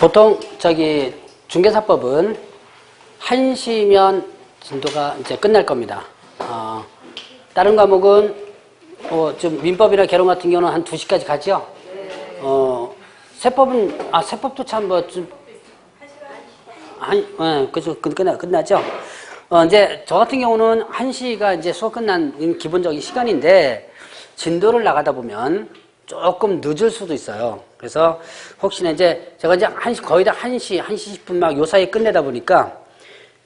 보통 중개사법은 1시면 진도가 이제 끝날 겁니다. 다른 과목은 좀 민법이나 개론 같은 경우는 한 2시까지 가죠. 세법도 참 그죠. 끝나죠. 이제 저 같은 경우는 1시가 이제 수업 끝난 기본적인 시간인데 진도를 나가다 보면 조금 늦을 수도 있어요. 그래서 혹시나 이제 제가 이제 거의 다 1시 10분 막 요 사이에 끝내다 보니까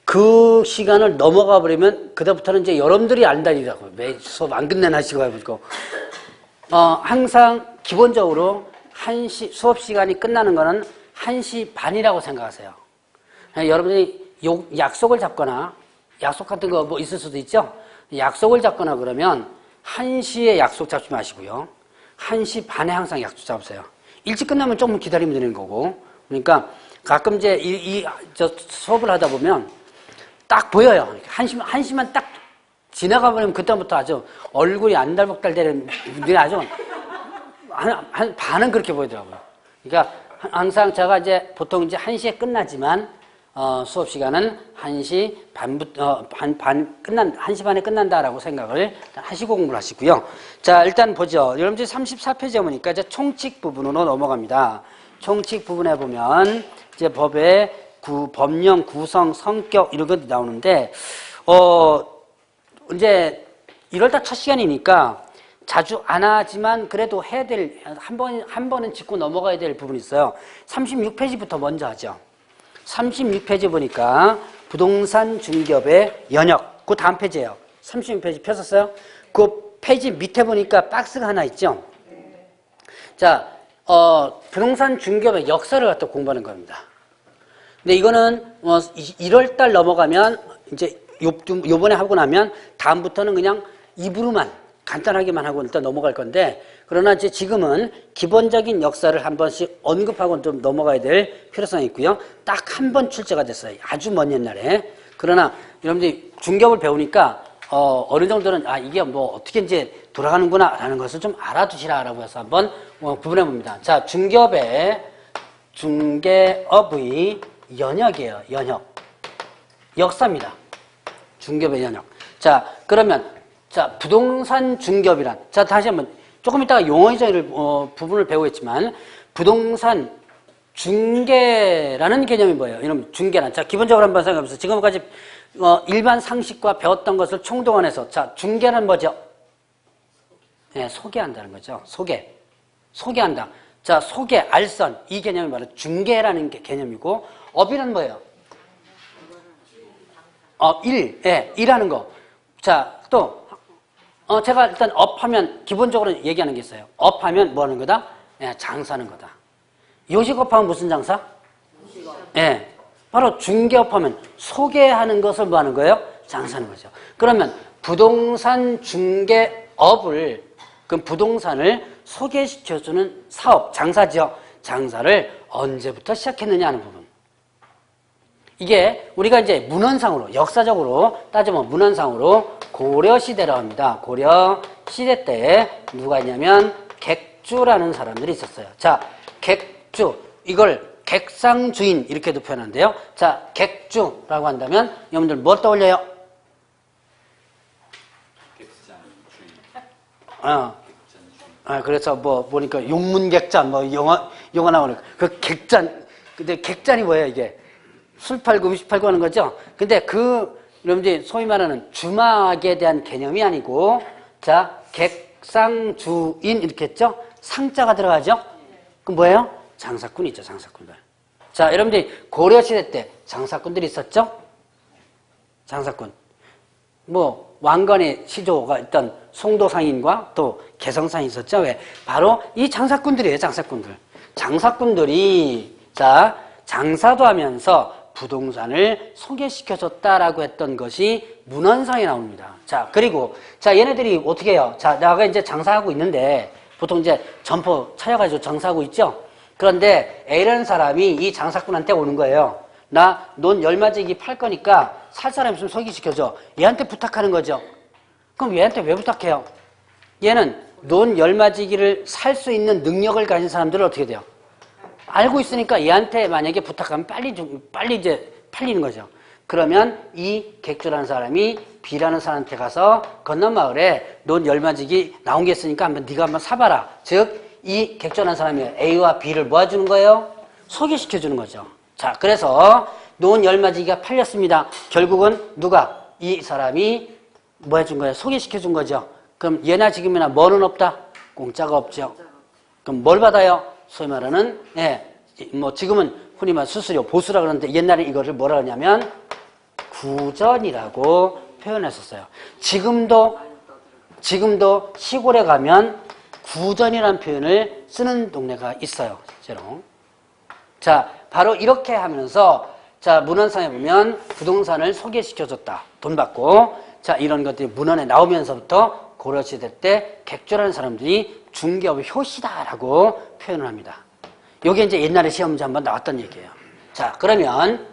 그 시간을 넘어가 버리면 그다음부터는 이제 여러분들이 안다니라고요. 매 수업 안 끝내나 시고 해가지고 항상 기본적으로 1시 수업 시간이 끝나는 거는 1시 반이라고 생각하세요. 여러분들이 약속을 잡거나 약속 같은 거 뭐 있을 수도 있죠. 약속을 잡거나 그러면 1시에 약속 잡지 마시고요. 1시 반에 항상 약속 잡으세요. 일찍 끝나면 조금 기다리면 되는 거고. 그러니까 가끔 이제 저 수업을 하다 보면 딱 보여요. 1시만 딱 지나가 버리면 그때부터 아주 얼굴이 안달복달되는 분들이 아주 한 반은 그렇게 보이더라고요. 그러니까 항상 제가 이제 보통 이제 1시에 끝나지만 수업 시간은 1시 반부터 1시 반에 끝난다라고 생각을 하시고 공부를 하시고요. 자, 일단 보죠. 여러분들 34페이지에 보니까 이제 총칙 부분으로 넘어갑니다. 총칙 부분에 보면 이제 법의 법령, 구성, 성격 이런 것들이 나오는데 이제 1월달 첫 시간이니까 자주 안 하지만 그래도 해야 될 한 번은 짚고 넘어가야 될 부분이 있어요. 36페이지부터 먼저 하죠. 36페이지 보니까 부동산 중개업의 연역, 그 다음 페이지예요. 36페이지 펴셨어요? 그 페이지 밑에 보니까 박스가 하나 있죠. 자, 부동산 중개업의 역사를 갖다 공부하는 겁니다. 근데 이거는 1월달 넘어가면 이제 요번에 하고 나면 다음부터는 그냥 입으로만 간단하게만 하고 일단 넘어갈 건데, 그러나 이제 지금은 기본적인 역사를 한 번씩 언급하고 좀 넘어가야 될 필요성이 있고요. 딱 한 번 출제가 됐어요. 아주 먼 옛날에. 그러나 여러분들이 중개업을 배우니까 어느 정도는 이게 뭐 어떻게 이제 돌아가는구나 라는 것을 좀 알아두시라라고 해서 한번 구분해 봅니다. 자, 중개업의 연역이에요. 연역. 역사입니다. 중개업의 연역. 자, 그러면 부동산 중개업이란, 자, 다시 한번 조금 이따가 용어의 부분을 배우겠지만, 부동산 중개라는 개념이 뭐예요? 이런 중개란, 자, 기본적으로 한번 생각해보세요. 지금까지 일반 상식과 배웠던 것을 총동원해서, 자, 중개는 뭐죠? 네, 소개한다는 거죠. 소개한다. 자, 소개, 알선, 이 개념이 바로 중개라는 개념이고, 업이란 뭐예요? 일하는 거. 자, 또 제가 일단 업하면 기본적으로 얘기하는 게 있어요. 업하면 뭐 하는 거다? 장사하는 거다. 요식업하면 무슨 장사? 바로 중개업하면 소개하는 것을 뭐 하는 거예요? 장사하는 거죠. 그러면 부동산 중개업을, 그 부동산을 소개시켜주는 사업, 장사죠. 장사를 언제부터 시작했느냐 하는 부분. 이게 우리가 이제 문헌상으로, 역사적으로 따지면 문헌상으로 고려시대라고 합니다. 고려시대 때 누가 있냐면 객주라는 사람들이 있었어요. 자, 객주, 이걸 객상주인 이렇게도 표현하는데요. 자, 객주라고 한다면 여러분들 뭐 떠올려요? 그래서 뭐 보니까 용문객잔 뭐 영화 나오는 그 객잔. 근데 객잔이 뭐예요, 이게? 술 팔고 음식 팔고 하는 거죠. 근데 여러분들이 소위 말하는 주막에 대한 개념이 아니고, 자, 객상주인 이렇게 했죠? 상자가 들어가죠? 그럼 뭐예요? 장사꾼이죠, 장사꾼들. 자, 여러분들이 고려시대 때 장사꾼들이 있었죠? 장사꾼. 뭐, 왕건의 시조가 있던 송도상인과 또 개성상이 있었죠? 왜? 바로 이 장사꾼들이에요, 장사꾼들. 장사꾼들이, 자, 장사도 하면서 부동산을 소개시켜줬다라고 했던 것이 문헌상에 나옵니다. 자, 그리고, 자, 얘네들이 어떻게 해요? 자, 내가 이제 장사하고 있는데, 보통 이제 점포 차려가지고 장사하고 있죠? 그런데 A라는 사람이 이 장사꾼한테 오는 거예요. 나 논 열마지기 팔 거니까 살 사람 있으면 소개시켜줘. 얘한테 부탁하는 거죠. 그럼 얘한테 왜 부탁해요? 얘는 논 열맞이기를 살 수 있는 능력을 가진 사람들은 어떻게 돼요? 알고 있으니까 얘한테 만약에 부탁하면 빨리 이제 팔리는 거죠. 그러면 이 객주라는 사람이 B라는 사람한테 가서 건너 마을에 논 열맞이기 나온 게 있으니까 네가 한번 사봐라. 즉 이 객주라는 사람이 A와 B를 모아주는 거예요. 소개시켜 주는 거죠. 자, 그래서 논 열맞이기가 팔렸습니다. 결국은 누가? 이 사람이 뭐 해준 거예요? 소개시켜 준 거죠. 그럼 예나 지금이나 뭐는 없다? 공짜가 없죠. 그럼 뭘 받아요? 소위 말하는 뭐 지금은 흔히 말 수수료 보수라 그러는데 옛날에 이거를 뭐라 하냐면 구전이라고 표현했었어요. 지금도 시골에 가면 구전이라는 표현을 쓰는 동네가 있어요. 실제로. 자, 바로 이렇게 하면서 자, 문헌상에 보면 부동산을 소개시켜줬다. 돈 받고. 자, 이런 것들이 문헌에 나오면서부터 고려시대 때 객주라는 사람들이 중개업의 효시다라고 표현을 합니다. 요게 이제 옛날에 시험 문제 한번 나왔던 얘기예요. 자, 그러면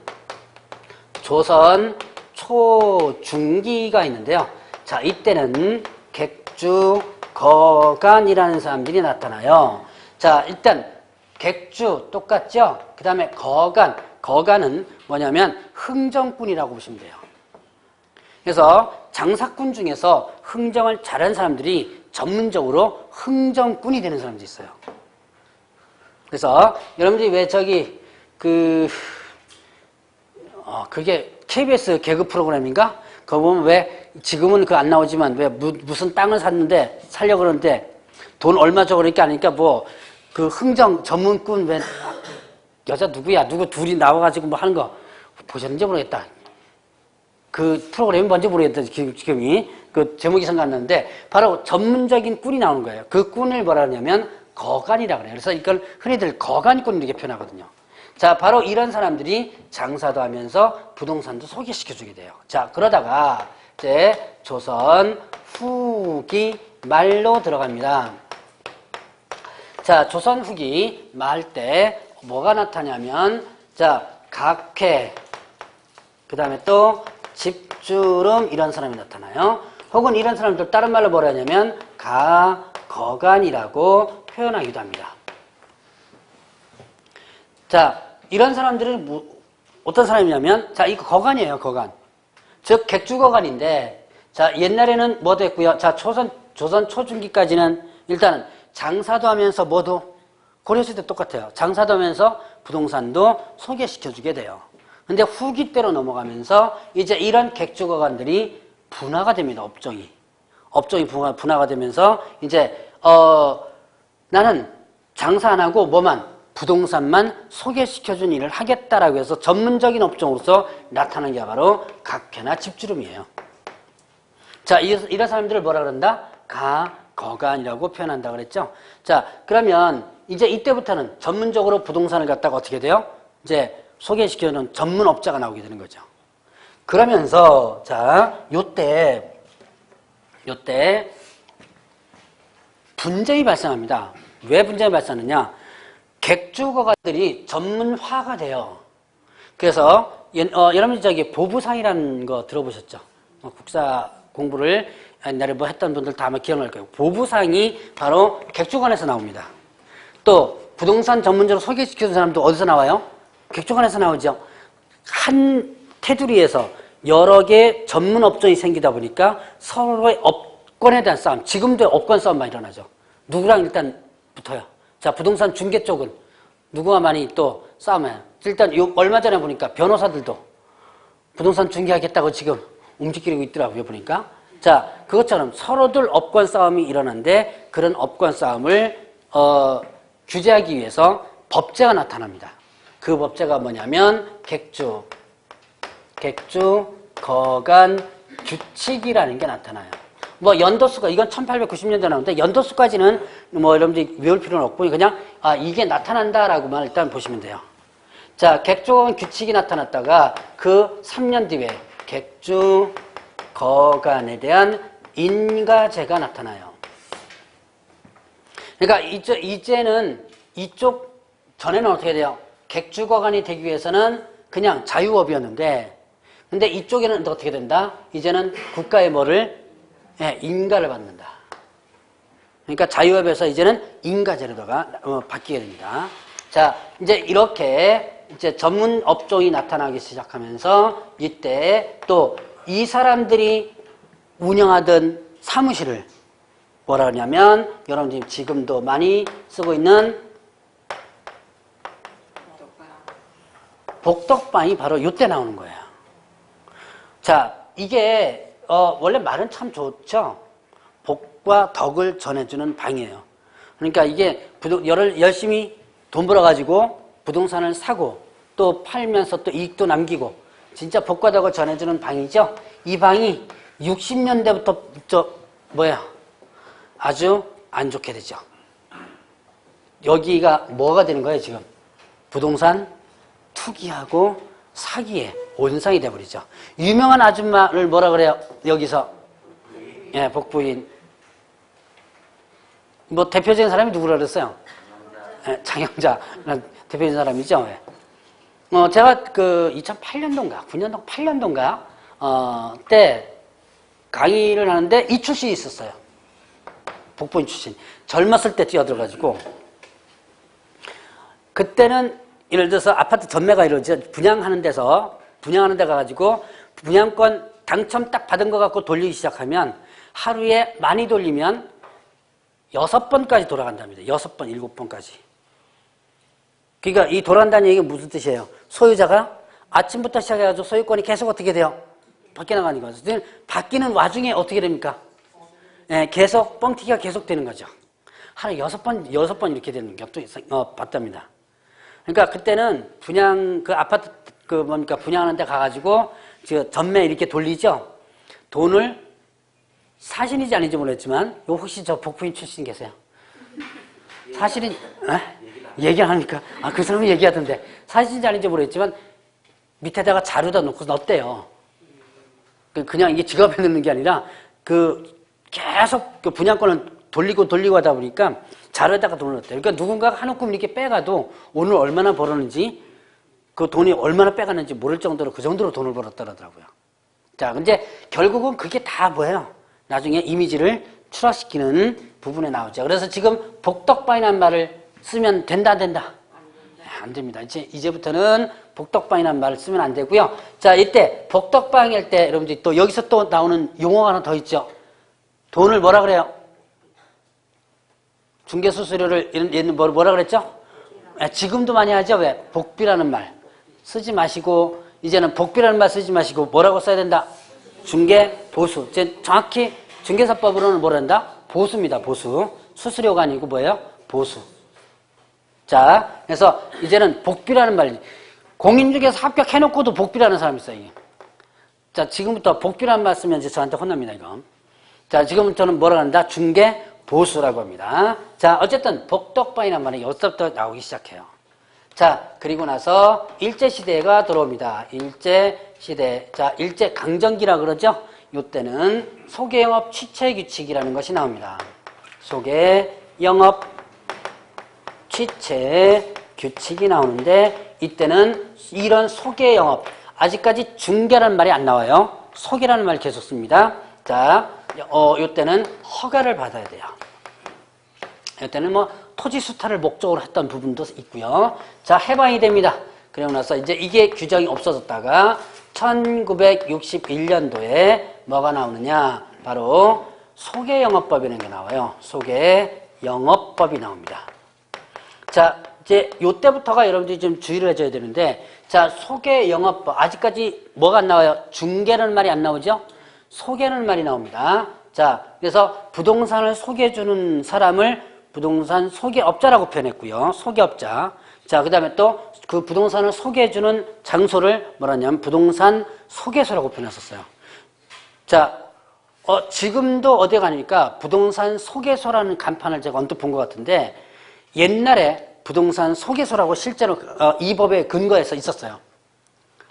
조선 초중기가 있는데요. 자, 이때는 객주, 거간이라는 사람들이 나타나요. 자, 일단 객주 똑같죠? 그 다음에 거간은 뭐냐면 흥정꾼이라고 보시면 돼요. 그래서 장사꾼 중에서 흥정을 잘하는 사람들이 전문적으로 흥정꾼이 되는 사람들이 있어요. 그래서 여러분들이 왜 그게 KBS 개그 프로그램인가? 그거 보면 왜 지금은 그 안 나오지만 왜 무슨 땅을 샀는데 살려고 그러는데 돈 얼마 줘 그러니까 아니까 뭐 그 흥정 전문꾼 왜 여자 누구야? 누구 둘이 나와가지고 뭐 하는 거 보셨는지 모르겠다. 그 프로그램이 뭔지 모르겠다. 지금이 그 제목이 생각났는데 바로 전문적인 꾼이 나오는 거예요. 그 꾼을 뭐라 하냐면 거간이라고 그래요. 그래서 이걸 흔히들 거간꾼 이렇게 표현하거든요. 자, 바로 이런 사람들이 장사도 하면서 부동산도 소개시켜주게 돼요. 자, 그러다가 이제 조선 후기 말로 들어갑니다. 자, 조선 후기 말 때 뭐가 나타나냐면 자, 각회, 그 다음에 또 집주름 이런 사람이 나타나요. 혹은 이런 사람들 다른 말로 뭐라 하냐면 거간이라고 표현하기도 합니다. 자, 이런 사람들은 어떤 사람이냐면 자, 이거 거간이에요. 거간. 즉 객주거간인데 자, 옛날에는 뭐도 했고요. 자, 조선 초중기까지는 일단은 장사도 하면서 뭐도 고려시대 똑같아요. 장사도 하면서 부동산도 소개시켜주게 돼요. 근데 후기 때로 넘어가면서 이제 이런 객주거간들이 분화가 됩니다. 업종이 분화가 되면서 이제 나는 장사 안 하고 부동산만 소개시켜준 일을 하겠다라고 해서 전문적인 업종으로서 나타나는 게 바로 각회나 집주름이에요. 자, 이런 사람들을 뭐라 그런다? 거간이라고 표현한다 그랬죠? 자, 그러면 이제 이때부터는 전문적으로 부동산을 갖다가 어떻게 돼요? 이제 소개시켜주는 전문업자가 나오게 되는 거죠. 그러면서 자, 요때 분쟁이 발생합니다. 왜 분쟁이 발생하느냐? 객주거가들이 전문화가 돼요. 그래서 여러분들 보부상이라는 거 들어보셨죠? 국사 공부를 옛날에 뭐 했던 분들 다 아마 기억날 거예요. 보부상이 바로 객주관에서 나옵니다. 또 부동산 전문적으로 소개시켜준 사람도 어디서 나와요? 객주관에서 나오죠. 한 테두리에서 여러 개 전문 업종이 생기다 보니까 서로의 업권에 대한 싸움, 지금도 업권 싸움만 일어나죠. 누구랑 일단 붙어요. 자, 부동산 중개 쪽은 누구와 많이 또 싸움해요. 일단 얼마 전에 보니까 변호사들도 부동산 중개하겠다고 지금 움직이고 있더라고요, 보니까. 자, 그것처럼 서로들 업권 싸움이 일어나는데 그런 업권 싸움을 규제하기 위해서 법제가 나타납니다. 그 법제가 뭐냐면 객주, 거간, 규칙이라는 게 나타나요. 뭐 연도수가 이건 1890년대 나오는데 연도수까지는 뭐 여러분들이 외울 필요는 없고 그냥 이게 나타난다라고만 일단 보시면 돼요. 자, 객주 규칙이 나타났다가 그 3년 뒤에 객주 거간에 대한 인가제가 나타나요. 그러니까 이제는 이쪽 전에는 어떻게 돼요? 객주 거간이 되기 위해서는 그냥 자유업이었는데 근데 이쪽에는 어떻게 된다? 이제는 국가의 뭐를 인가를 받는다. 그러니까 자유업에서 이제는 인가제로가 바뀌게 됩니다. 자, 이제 이렇게 이제 전문 업종이 나타나기 시작하면서 이때 또 이 사람들이 운영하던 사무실을 뭐라 하냐면 여러분들이 지금도 많이 쓰고 있는 복덕방이 바로 이때 나오는 거예요. 자, 이게 원래 말은 참 좋죠. 복과 덕을 전해주는 방이에요. 그러니까 이게 열심히 돈 벌어가지고 부동산을 사고 또 팔면서 또 이익도 남기고 진짜 복과 덕을 전해주는 방이죠. 이 방이 60년대부터 아주 안 좋게 되죠. 여기가 뭐가 되는 거예요 지금? 부동산 투기하고 사기에 온상이 돼버리죠. 유명한 아줌마를 뭐라 그래요? 여기서 예, 복부인 뭐 대표적인 사람이 누구라 그랬어요? 예, 장영자라는 대표적인 사람이죠. 예. 제가 그 2008년도인가 9년도 8년도인가 때 강의를 하는데 이 출신이 있었어요. 복부인 출신. 젊었을 때 뛰어들어가지고 그때는 예를 들어서 아파트 전매가 이루어져 분양하는 데 가가지고 분양권 당첨 딱 받은 거 갖고 돌리기 시작하면 하루에 많이 돌리면 6번까지 돌아간답니다. 6번, 7번까지. 그러니까 이 돌아간다는 얘기가 무슨 뜻이에요? 소유자가 아침부터 시작해가지고 소유권이 계속 어떻게 돼요? 바뀌어 나가는 거죠. 바뀌는 와중에 어떻게 됩니까? 예, 계속 뻥튀기가 계속 되는 거죠. 하루에 6번 이렇게 되는 경우도 봤답니다. 그러니까 그때는 그 아파트 분양하는 데 가가지고 전매 이렇게 돌리죠. 돈을 사실인지 아닌지 모르겠지만 혹시 저 복부인 출신 계세요? 사실인 얘기하니까 그 사람이 얘기하던데 사실인지 아닌지 모르겠지만 밑에다가 자루다 놓고 넣었대요. 그냥 이게 지갑에 넣는 게 아니라 계속 분양권을 돌리고 하다 보니까 자루에다가 돈을 넣었대요. 그러니까 누군가가 한 움큼 이렇게 빼가도 오늘 얼마나 벌었는지 그 돈이 얼마나 빼갔는지 모를 정도로 그 정도로 돈을 벌었더라고요. 자, 근데 결국은 그게 다 뭐예요? 나중에 이미지를 추락시키는 부분에 나오죠. 그래서 지금 복덕방이라는 말을 쓰면 된다, 안 된다? 안 됩니다. 이제부터는 복덕방이라는 말을 쓰면 안 되고요. 자, 이때 복덕방일 때 여러분들이 또 여기서 또 나오는 용어가 하나 더 있죠. 돈을 뭐라 그래요? 중개수수료를 뭐라 그랬죠? 지금도 많이 하죠. 왜? 복비라는 말 쓰지 마시고 이제는 복비라는 말 쓰지 마시고 뭐라고 써야 된다? 중개보수. 정확히 중개사법으로는 뭐라 한다? 보수입니다. 보수. 수수료가 아니고 뭐예요? 보수. 자, 그래서 이제는 복비라는 말, 공인중개사 합격해놓고도 복비라는 사람이 있어요. 이게. 자, 지금부터 복비라는 말 쓰면 이제 저한테 혼납니다. 이거. 자, 지금부터는 뭐라고 한다? 중개보수라고 합니다. 자, 어쨌든 복덕방이라는 말이 여기서부터 나오기 시작해요. 자, 그리고 나서 일제시대가 들어옵니다. 일제시대. 자, 일제강점기라 그러죠? 이때는 소개영업 취체규칙이라는 것이 나옵니다. 소개영업 취체규칙이 나오는데 이때는 이런 소개영업, 아직까지 중개라는 말이 안 나와요. 소개라는 말 계속 씁니다. 자, 이때는 허가를 받아야 돼요. 이때는 뭐 토지 수탈을 목적으로 했던 부분도 있고요. 자, 해방이 됩니다. 그리고 나서 이제 이게 규정이 없어졌다가 1961년도에 뭐가 나오느냐? 바로 소개영업법이라는 게 나와요. 소개영업법이 나옵니다. 자, 이제 요때부터가 여러분들이 좀 주의를 해줘야 되는데, 자, 소개영업법. 아직까지 뭐가 안 나와요? 중개라는 말이 안 나오죠? 소개라는 말이 나옵니다. 자, 그래서 부동산을 소개해주는 사람을 부동산 소개업자라고 표현했고요. 소개업자. 자, 그 다음에 또 그 부동산을 소개해주는 장소를 뭐라 하냐면 부동산 소개소라고 표현했었어요. 자, 지금도 어디에 가니까 부동산 소개소라는 간판을 제가 언뜻 본 것 같은데 옛날에 부동산 소개소라고 실제로 이 법에 근거해서 있었어요.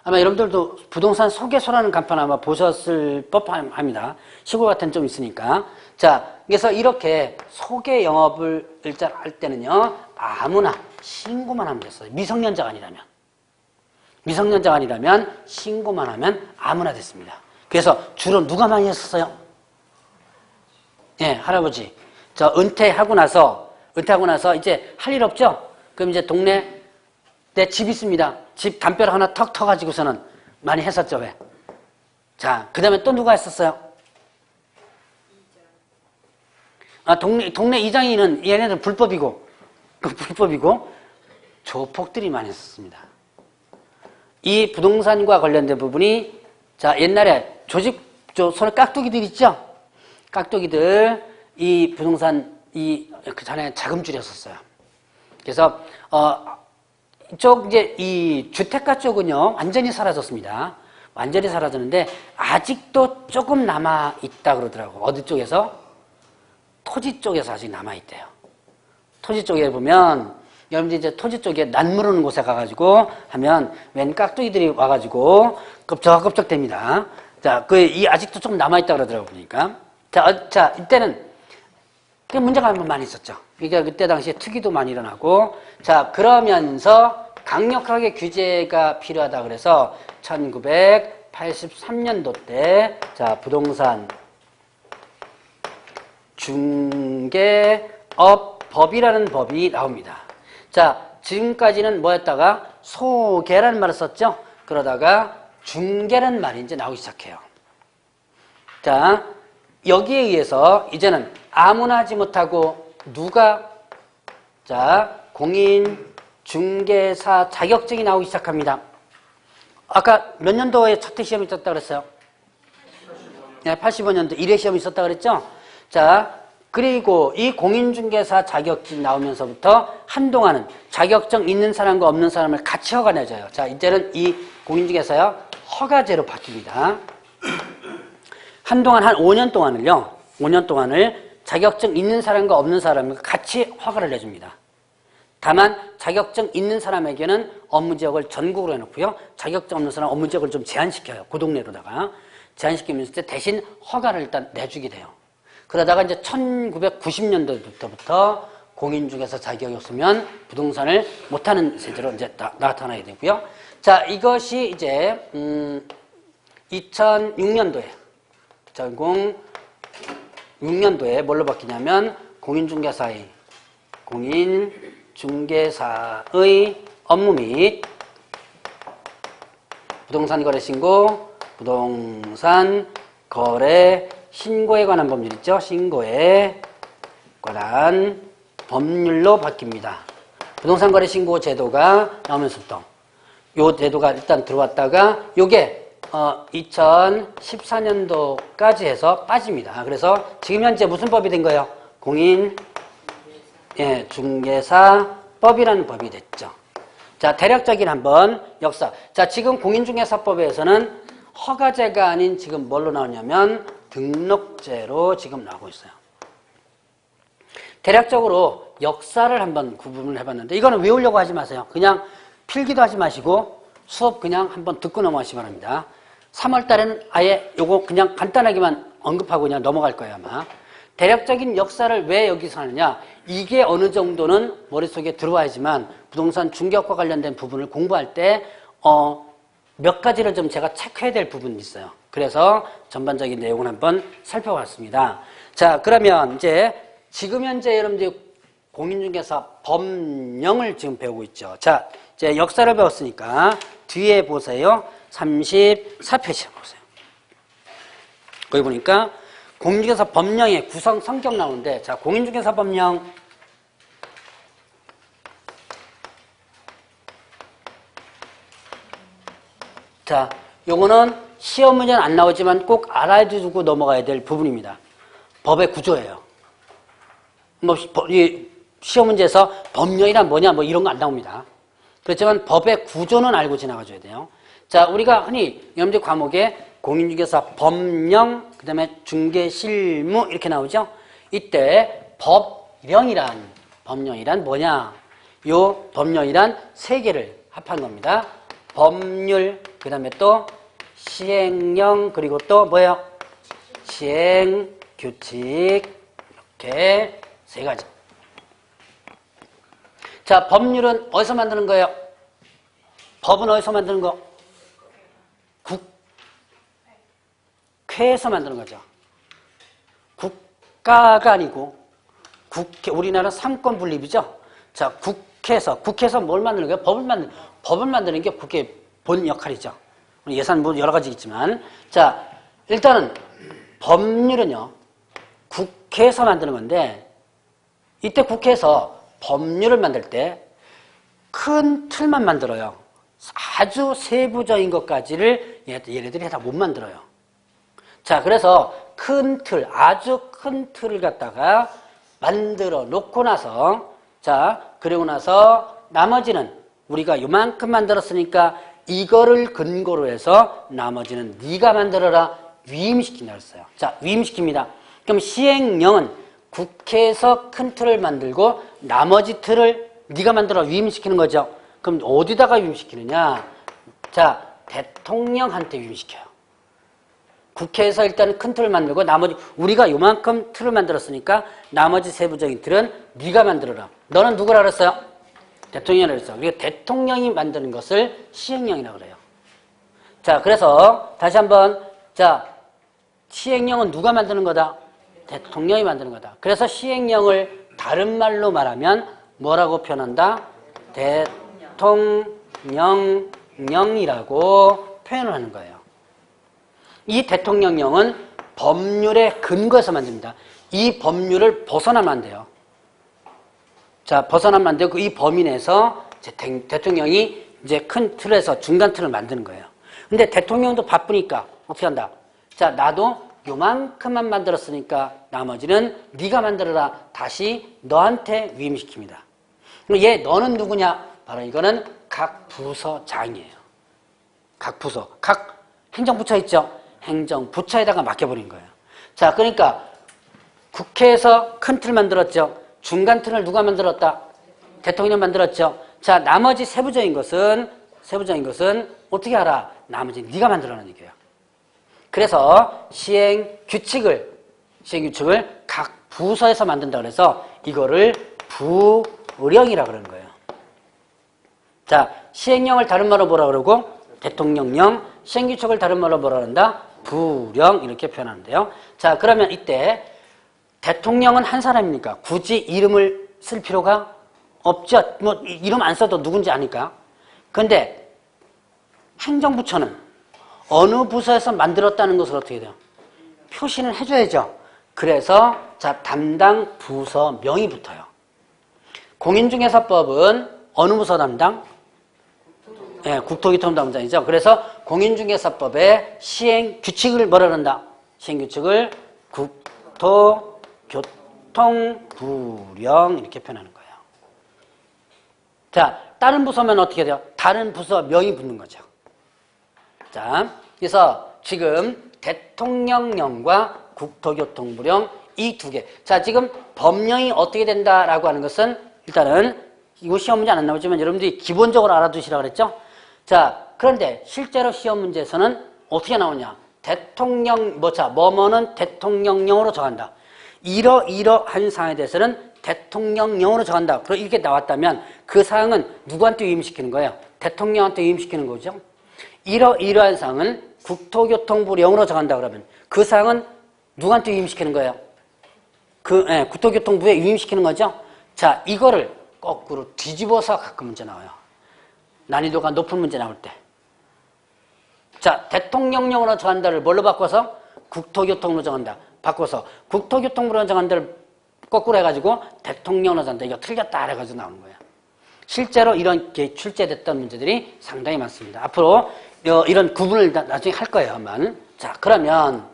아마 여러분들도 부동산 소개소라는 간판 아마 보셨을 법합니다. 시골 같은 좀 있으니까. 자, 그래서 이렇게 소개 영업을 일단 할 때는요, 아무나 신고만 하면 됐어요. 미성년자가 아니라면. 미성년자가 아니라면 신고만 하면 아무나 됐습니다. 그래서 주로 누가 많이 했었어요? 예, 할아버지. 저 은퇴하고 나서 이제 할 일 없죠? 그럼 이제 동네 내 집 있습니다. 집 담벼락 하나 턱 터가지고서는 많이 했었죠, 왜? 자, 그 다음에 또 누가 했었어요? 아, 동네 이장이는 얘네들 불법이고, 조폭들이 많이 했었습니다. 이 부동산과 관련된 부분이, 자, 옛날에 손에 깍두기들 있죠? 깍두기들, 이 부동산, 그 전에 자금줄이었었어요. 그래서, 이쪽, 이제, 이 주택가 쪽은요, 완전히 사라졌습니다. 완전히 사라졌는데, 아직도 조금 남아있다 그러더라고. 어디 쪽에서? 토지 쪽에서 아직 남아있대요. 토지 쪽에 보면, 여러분들 이제 토지 쪽에 난물 오는 곳에 가가지고 하면, 웬 깍두기들이 와가지고, 껍적껍적 됩니다. 자, 아직도 조금 남아있다 그러더라고, 보니까. 자, 이때는, 그 문제가 한번 많이 있었죠. 그러니까 그때 당시에 투기도 많이 일어나고, 자, 그러면서 강력하게 규제가 필요하다 그래서 1983년도 때, 자, 부동산 중개업법이라는 법이 나옵니다. 자, 지금까지는 뭐였다가 소개라는 말을 썼죠? 그러다가 중개라는 말이 이제 나오기 시작해요. 자, 여기에 의해서 이제는 아무나 하지 못하고 자, 공인중개사 자격증이 나오기 시작합니다. 아까 몇 년도에 첫 해 시험이 있었다 그랬어요? 네, 85년도 1회 시험이 있었다 그랬죠? 자, 그리고 이 공인중개사 자격증 나오면서부터 한동안은 자격증 있는 사람과 없는 사람을 같이 허가 내줘요. 자, 이제는 이 공인중개사요, 허가제로 바뀝니다. 한동안 한 5년 동안을 자격증 있는 사람과 없는 사람을 같이 허가를 내줍니다. 다만 자격증 있는 사람에게는 업무 지역을 전국으로 해놓고요. 자격증 없는 사람 업무 지역을 좀 제한시켜요. 그 동네로다가. 제한시키면서 대신 허가를 일단 내주게 돼요. 그러다가 이제 1990년도부터 공인중개사 자격이 없으면 부동산을 못하는 세제로 이제 나타나게 되고요. 자, 이것이 이제 2006년도에 2006년도에 뭘로 바뀌냐면 공인중개사의 업무 및 부동산 거래 신고, 부동산 거래 신고에 관한 법률 있죠? 신고에 관한 법률로 바뀝니다. 부동산 거래 신고 제도가 나오면서부터 요 제도가 일단 들어왔다가 요게 2014년도까지 해서 빠집니다. 그래서 지금 현재 무슨 법이 된 거예요? 공인중개사법이라는 법이 됐죠. 자, 대략적인 한번 역사. 자, 지금 공인중개사법에서는 허가제가 아닌 지금 뭘로 나오냐면 등록제로 지금 나오고 있어요. 대략적으로 역사를 한번 구분을 해봤는데 이거는 외우려고 하지 마세요. 그냥 필기도 하지 마시고 수업 그냥 한번 듣고 넘어가시기 바랍니다. 3월 달에는 아예 요거 그냥 간단하게만 언급하고 그냥 넘어갈 거예요, 아마. 대략적인 역사를 왜 여기서 하느냐? 이게 어느 정도는 머릿속에 들어와야지만 부동산 중개업과 관련된 부분을 공부할 때 몇 가지를 좀 제가 체크해야 될 부분이 있어요. 그래서 전반적인 내용을 한번 살펴봤습니다. 자, 그러면 이제 지금 현재 여러분들 공인중개사 법령을 지금 배우고 있죠. 자, 이제 역사를 배웠으니까 뒤에 보세요. 34페이지 보세요. 거기 보니까 공인중개사 법령의 구성 성격 나오는데, 자, 공인중개사 법령 자, 요거는 시험 문제는 안 나오지만 꼭 알아두고 넘어가야 될 부분입니다. 법의 구조예요. 뭐 이 시험 문제에서 법령이란 뭐냐 뭐 이런 거 안 나옵니다. 그렇지만 법의 구조는 알고 지나가줘야 돼요. 자, 우리가 흔히 여러분들 과목에 공인중개사 법령, 그 다음에 중개실무 이렇게 나오죠. 이때 법령이란 뭐냐? 요 법령이란 세 개를 합한 겁니다. 법률, 그 다음에 또 시행령, 그리고 또 뭐예요? 시행규칙, 이렇게 세 가지. 자, 법률은 어디서 만드는 거예요? 법은 어디서 만드는 거? 국회에서 만드는 거죠. 국가가 아니고 우리나라 삼권 분립이죠. 자, 국회에서 뭘 만드는 거예요? 법을 만드는 게 국회의 본 역할이죠. 예산 뭐 여러 가지 있지만. 자, 일단은 법률은요, 국회에서 만드는 건데, 이때 국회에서 법률을 만들 때 큰 틀만 만들어요. 아주 세부적인 것까지를 얘네들이 다 못 만들어요. 자, 그래서 큰 틀, 아주 큰 틀을 갖다가 만들어 놓고 나서, 자, 그리고 나서 나머지는 우리가 요만큼 만들었으니까 이거를 근거로 해서 나머지는 네가 만들어라, 위임시킨다 그랬어요. 자, 위임시킵니다. 그럼 시행령은 국회에서 큰 틀을 만들고 나머지 틀을 네가 만들어 위임시키는 거죠. 그럼 어디다가 위임시키느냐? 자, 대통령한테 위임시켜요. 국회에서 일단 큰 틀을 만들고 나머지 우리가 요만큼 틀을 만들었으니까 나머지 세부적인 틀은 네가 만들어라. 너는 누구라 그랬어요? 대통령이라고 그랬어요. 그리고 대통령이 만드는 것을 시행령이라고 그래요. 자, 그래서 다시 한번, 자, 시행령은 누가 만드는 거다? 대통령이 만드는 거다. 그래서 시행령을 다른 말로 말하면 뭐라고 표현한다? 대통령령이라고 표현을 하는 거예요. 이 대통령령은 법률의 근거에서 만듭니다. 이 법률을 벗어나면 안 돼요. 자, 벗어나면 안 되고 이 범위 내에서 대통령이 이제 큰 틀에서 중간 틀을 만드는 거예요. 근데 대통령도 바쁘니까 어떻게 한다? 자, 나도 요만큼만 만들었으니까 나머지는 네가 만들어라. 다시 너한테 위임시킵니다. 그럼 얘 너는 누구냐? 바로 이거는 각 부서장이에요. 각 부서, 각 행정부처 있죠? 행정부처에다가 맡겨버린 거예요. 자, 그러니까 국회에서 큰 틀 만들었죠? 중간 틀을 누가 만들었다? 대통령 만들었죠? 자, 나머지 세부적인 것은 어떻게 하라? 나머지 네가 만들어라는 얘기예요. 그래서 시행규칙을 각 부서에서 만든다 그래서 이거를 부령이라고 그러는 거예요. 자, 시행령을 다른 말로 뭐라 그러고? 대통령령, 시행규칙을 다른 말로 뭐라 그런다? 부령, 이렇게 표현하는데요. 자, 그러면 이때 대통령은 한 사람입니까? 굳이 이름을 쓸 필요가 없죠. 뭐 이름 안 써도 누군지 아니까. 그런데 행정부처는 어느 부서에서 만들었다는 것을 어떻게 돼요? 표시는 해줘야죠. 그래서 자, 담당 부서명이 붙어요. 공인중개사법은 어느 부서 담당? 네, 국토교통담당이죠. 그래서 공인중개사법의 시행규칙을 뭐라 그런다? 시행규칙을 국토교통부령 이렇게 표현하는 거예요. 자, 다른 부서면 어떻게 돼요? 다른 부서명이 붙는 거죠. 자, 그래서 지금 대통령령과 국토교통부령 이 두 개. 자, 지금 법령이 어떻게 된다라고 하는 것은 일단은 이거 시험 문제 안 나오지만 여러분들이 기본적으로 알아두시라고 그랬죠? 자, 그런데 실제로 시험 문제에서는 어떻게 나오냐? 대통령, 뭐뭐는 대통령령으로 정한다. 이러한 사항에 대해서는 대통령령으로 정한다. 이렇게 나왔다면 그 사항은 누구한테 위임시키는 거예요? 대통령한테 위임시키는 거죠. 이러한 사항은 국토교통부령으로 정한다 그러면 그 사항은 누구한테 위임시키는 거예요? 국토교통부에 위임시키는 거죠. 자, 이거를 거꾸로 뒤집어서 가끔 문제 나와요. 난이도가 높은 문제 나올 때. 자, 대통령령으로 정한다를 뭘로 바꿔서? 국토교통부로 정한다. 바꿔서 국토교통부로 정한다를 거꾸로 해가지고 대통령으로 정한다. 이거 틀렸다 해가지고 나오는 거예요. 실제로 이런 게 출제됐던 문제들이 상당히 많습니다. 앞으로 이런 구분을 나중에 할 거예요, 아마. 자, 그러면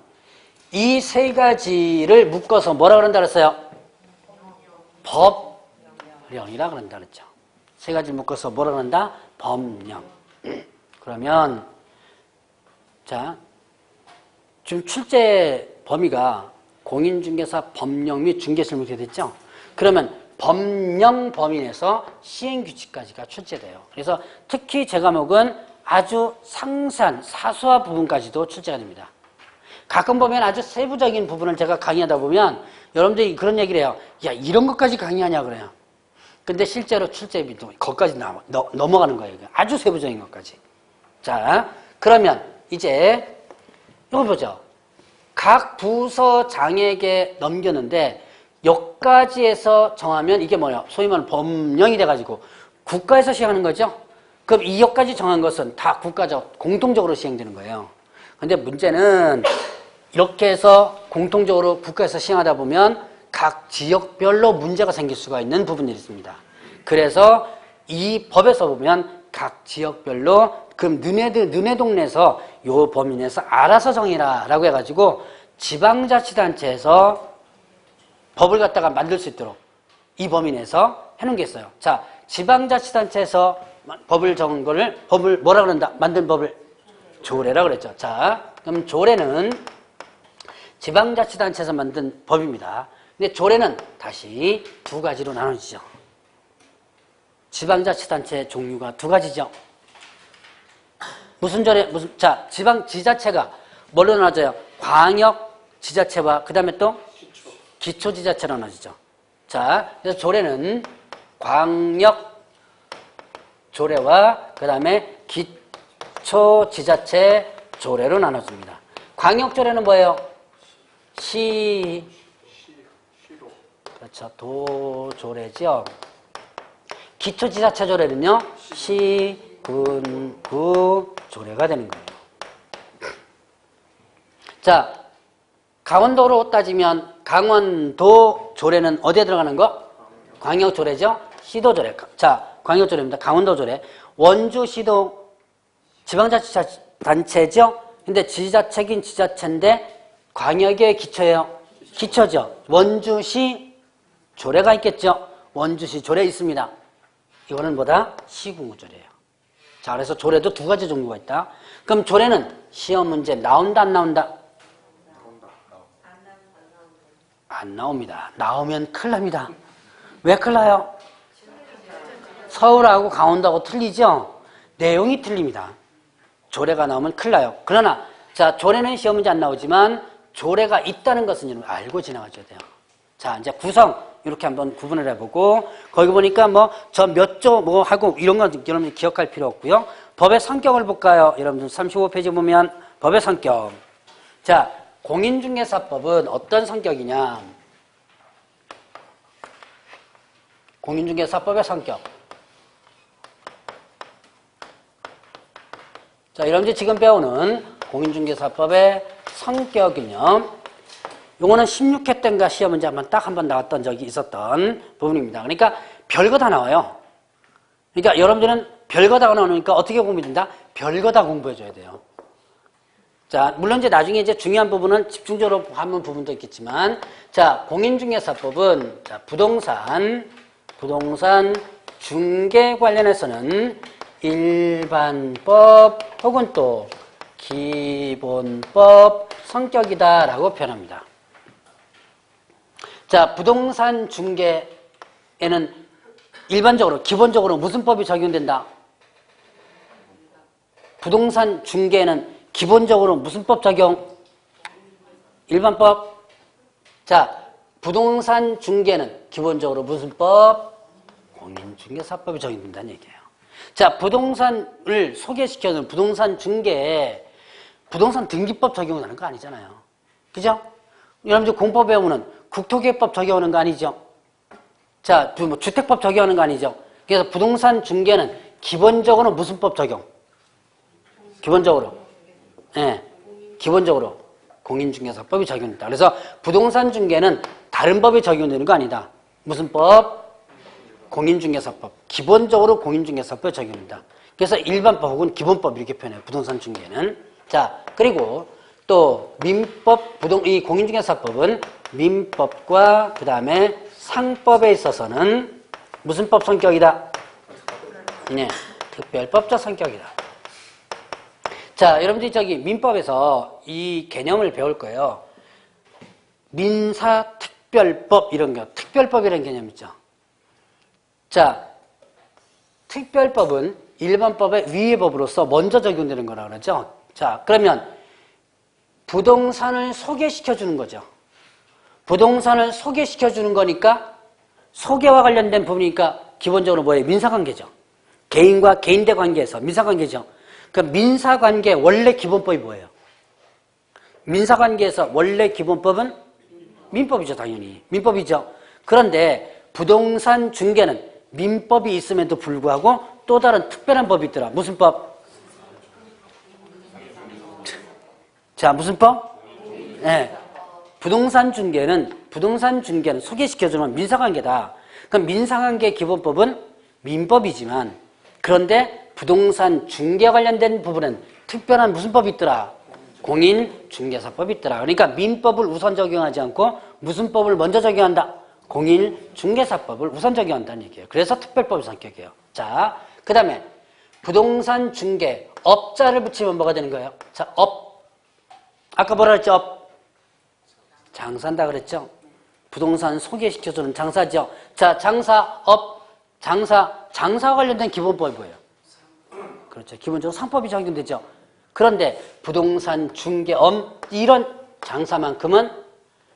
이 세 가지를 묶어서 뭐라 그런다 그랬어요? 법령이라 그런다 그랬죠. 세 가지를 묶어서 뭐라 그런다? 법령. 그러면 자, 지금 출제 범위가 공인중개사 법령 및 중개실무 이렇게 됐죠? 그러면 법령 범위 내에서 시행규칙까지가 출제돼요. 그래서 특히 제 과목은 아주 상세한 사소한 부분까지도 출제가 됩니다. 가끔 보면 아주 세부적인 부분을 제가 강의하다 보면 여러분들이 그런 얘기를 해요. 야, 이런 것까지 강의하냐 그래요. 근데 실제로 출제비도 거기까지 넘어가는 거예요. 아주 세부적인 것까지. 자, 그러면 이제 이거 보죠. 각 부서장에게 넘겼는데 여기까지에서 정하면 이게 뭐야? 소위 말하는 법령이 돼가지고 국가에서 시행하는 거죠? 그럼 이 여기까지 정한 것은 다 국가적, 공통적으로 시행되는 거예요. 근데 문제는 이렇게 해서 공통적으로 국가에서 시행하다 보면 각 지역별로 문제가 생길 수가 있는 부분들이 있습니다. 그래서 이 법에서 보면 각 지역별로 그럼 너네 동네에서 요 범위 내에서 알아서 정해라 라고 해가지고 지방자치단체에서 법을 갖다가 만들 수 있도록 이 범위 내에서 해놓은 게 있어요. 자, 지방자치단체에서 법을 정한 거를 법을 뭐라 그런다? 만든 법을 조례라 그랬죠. 자, 그럼 조례는 지방자치단체에서 만든 법입니다. 근데 조례는 다시 두 가지로 나눠지죠. 지방자치단체 종류가 두 가지죠. 무슨 조례? 자, 지방지자체가 뭘로 나눠져요? 광역지자체와 그 다음에 또 기초지자체로 나눠지죠. 자, 그래서 조례는 광역조례와 그 다음에 기초지자체 조례로 나눠집니다. 광역조례는 뭐예요? 그렇죠. 도조례죠. 기초지자체 조례는요, 시, 군, 구 조례가 되는 거예요. 자, 강원도로 따지면 강원도 조례는 어디에 들어가는 거? 광역조례죠. 시도조례. 자, 광역조례입니다. 강원도조례. 원주시도 지방자치단체죠. 근데 지자체긴 지자체인데 광역의 기초예요. 기초죠. 원주시 조례가 있겠죠. 원주시 조례 있습니다. 이거는 뭐다? 시군구조례예요. 자, 그래서 조례도 두 가지 종류가 있다. 그럼 조례는 시험 문제 나온다, 안 나온다? 안 나옵니다. 나오면 큰일 납니다. 왜 큰일 나요? 서울하고 강원도하고 틀리죠? 내용이 틀립니다. 조례가 나오면 큰일 나요. 그러나 자, 조례는 시험 문제 안 나오지만 조례가 있다는 것은 여러분 알고 지나가줘야 돼요. 자, 이제 구성 이렇게 한번 구분을 해보고 거기 보니까 뭐 저 몇 조 뭐 하고 이런 건 여러분들 기억할 필요 없고요. 법의 성격을 볼까요? 여러분들 35페이지 보면 법의 성격. 자, 공인중개사법은 어떤 성격이냐? 공인중개사법의 성격. 자, 여러분들 지금 배우는 공인중개사법의 성격은요. 요거는 16회 때인가 시험 문제 딱 한 번 나왔던 적이 있었던 부분입니다. 그러니까 별거 다 나와요. 그러니까 여러분들은 별거 다 나오니까 어떻게 공부된다? 별거 다 공부해줘야 돼요. 자, 물론 이제 나중에 이제 중요한 부분은 집중적으로 하는 부분도 있겠지만, 자, 공인중개사법은 자, 부동산 중개 관련해서는 일반법 혹은 또 기본법 성격이다라고 표현합니다. 자, 부동산 중개에는 일반적으로, 기본적으로 무슨 법이 적용된다? 부동산 중개에는 기본적으로 무슨 법 적용? 일반법. 자, 부동산 중개는 기본적으로 무슨 법? 공인중개사법이 적용된다는 얘기예요. 자, 부동산을 소개시켜주는 부동산 중개에 부동산 등기법 적용하는 거 아니잖아요. 그죠? 여러분들 공법 배우면 국토개법 적용하는 거 아니죠? 자, 뭐 주택법 적용하는 거 아니죠? 그래서 부동산 중개는 기본적으로 무슨 법 적용? 기본적으로. 예, 기본적으로 공인중개사법이 적용된다. 그래서 부동산 중개는 다른 법이 적용되는 거 아니다. 무슨 법? 공인중개사법. 기본적으로 공인중개사법이 적용된다. 그래서 일반법 혹은 기본법 이렇게 표현해요. 부동산 중개는. 자, 그리고 또 민법, 이 공인중개사법은 민법과 그 다음에 상법에 있어서는 무슨 법 성격이다? 네, 특별법적 성격이다. 자, 여러분들이 저기 민법에서 이 개념을 배울 거예요. 민사특별법 이런 거, 특별법이라는 개념 있죠. 자, 특별법은 일반법의 위의 법으로서 먼저 적용되는 거라 그러죠. 자, 그러면 부동산을 소개시켜 주는 거죠. 부동산을 소개시켜 주는 거니까 소개와 관련된 부분이니까 기본적으로 뭐예요? 민사관계죠. 개인과 개인대 관계에서 민사관계죠. 그 민사관계 원래 기본법이 뭐예요? 민사관계에서 원래 기본법은 민법이죠, 당연히. 민법이죠. 그런데 부동산 중개는 민법이 있음에도 불구하고 또 다른 특별한 법이 있더라. 무슨 법? 자, 무슨 법? 네. 부동산 중개는 소개시켜주는 민사관계다. 그럼 민사관계 기본법은 민법이지만 그런데 부동산 중개 관련된 부분은 특별한 무슨 법이 있더라? 공인중개사법이 있더라. 그러니까 민법을 우선 적용하지 않고 무슨 법을 먼저 적용한다? 공인중개사법을 우선 적용한다는 얘기예요. 그래서 특별법의 성격이에요. 자, 그 다음에 부동산 중개 업자를 붙이면 뭐가 되는 거예요? 자, 업. 아까 뭐라 그랬죠? 업. 장사한다 그랬죠? 부동산 소개시켜주는 장사죠. 자, 장사, 업, 장사와 관련된 기본법이 뭐예요? 그렇죠. 기본적으로 상법이 적용되죠. 그런데 부동산 중개업 이런 장사만큼은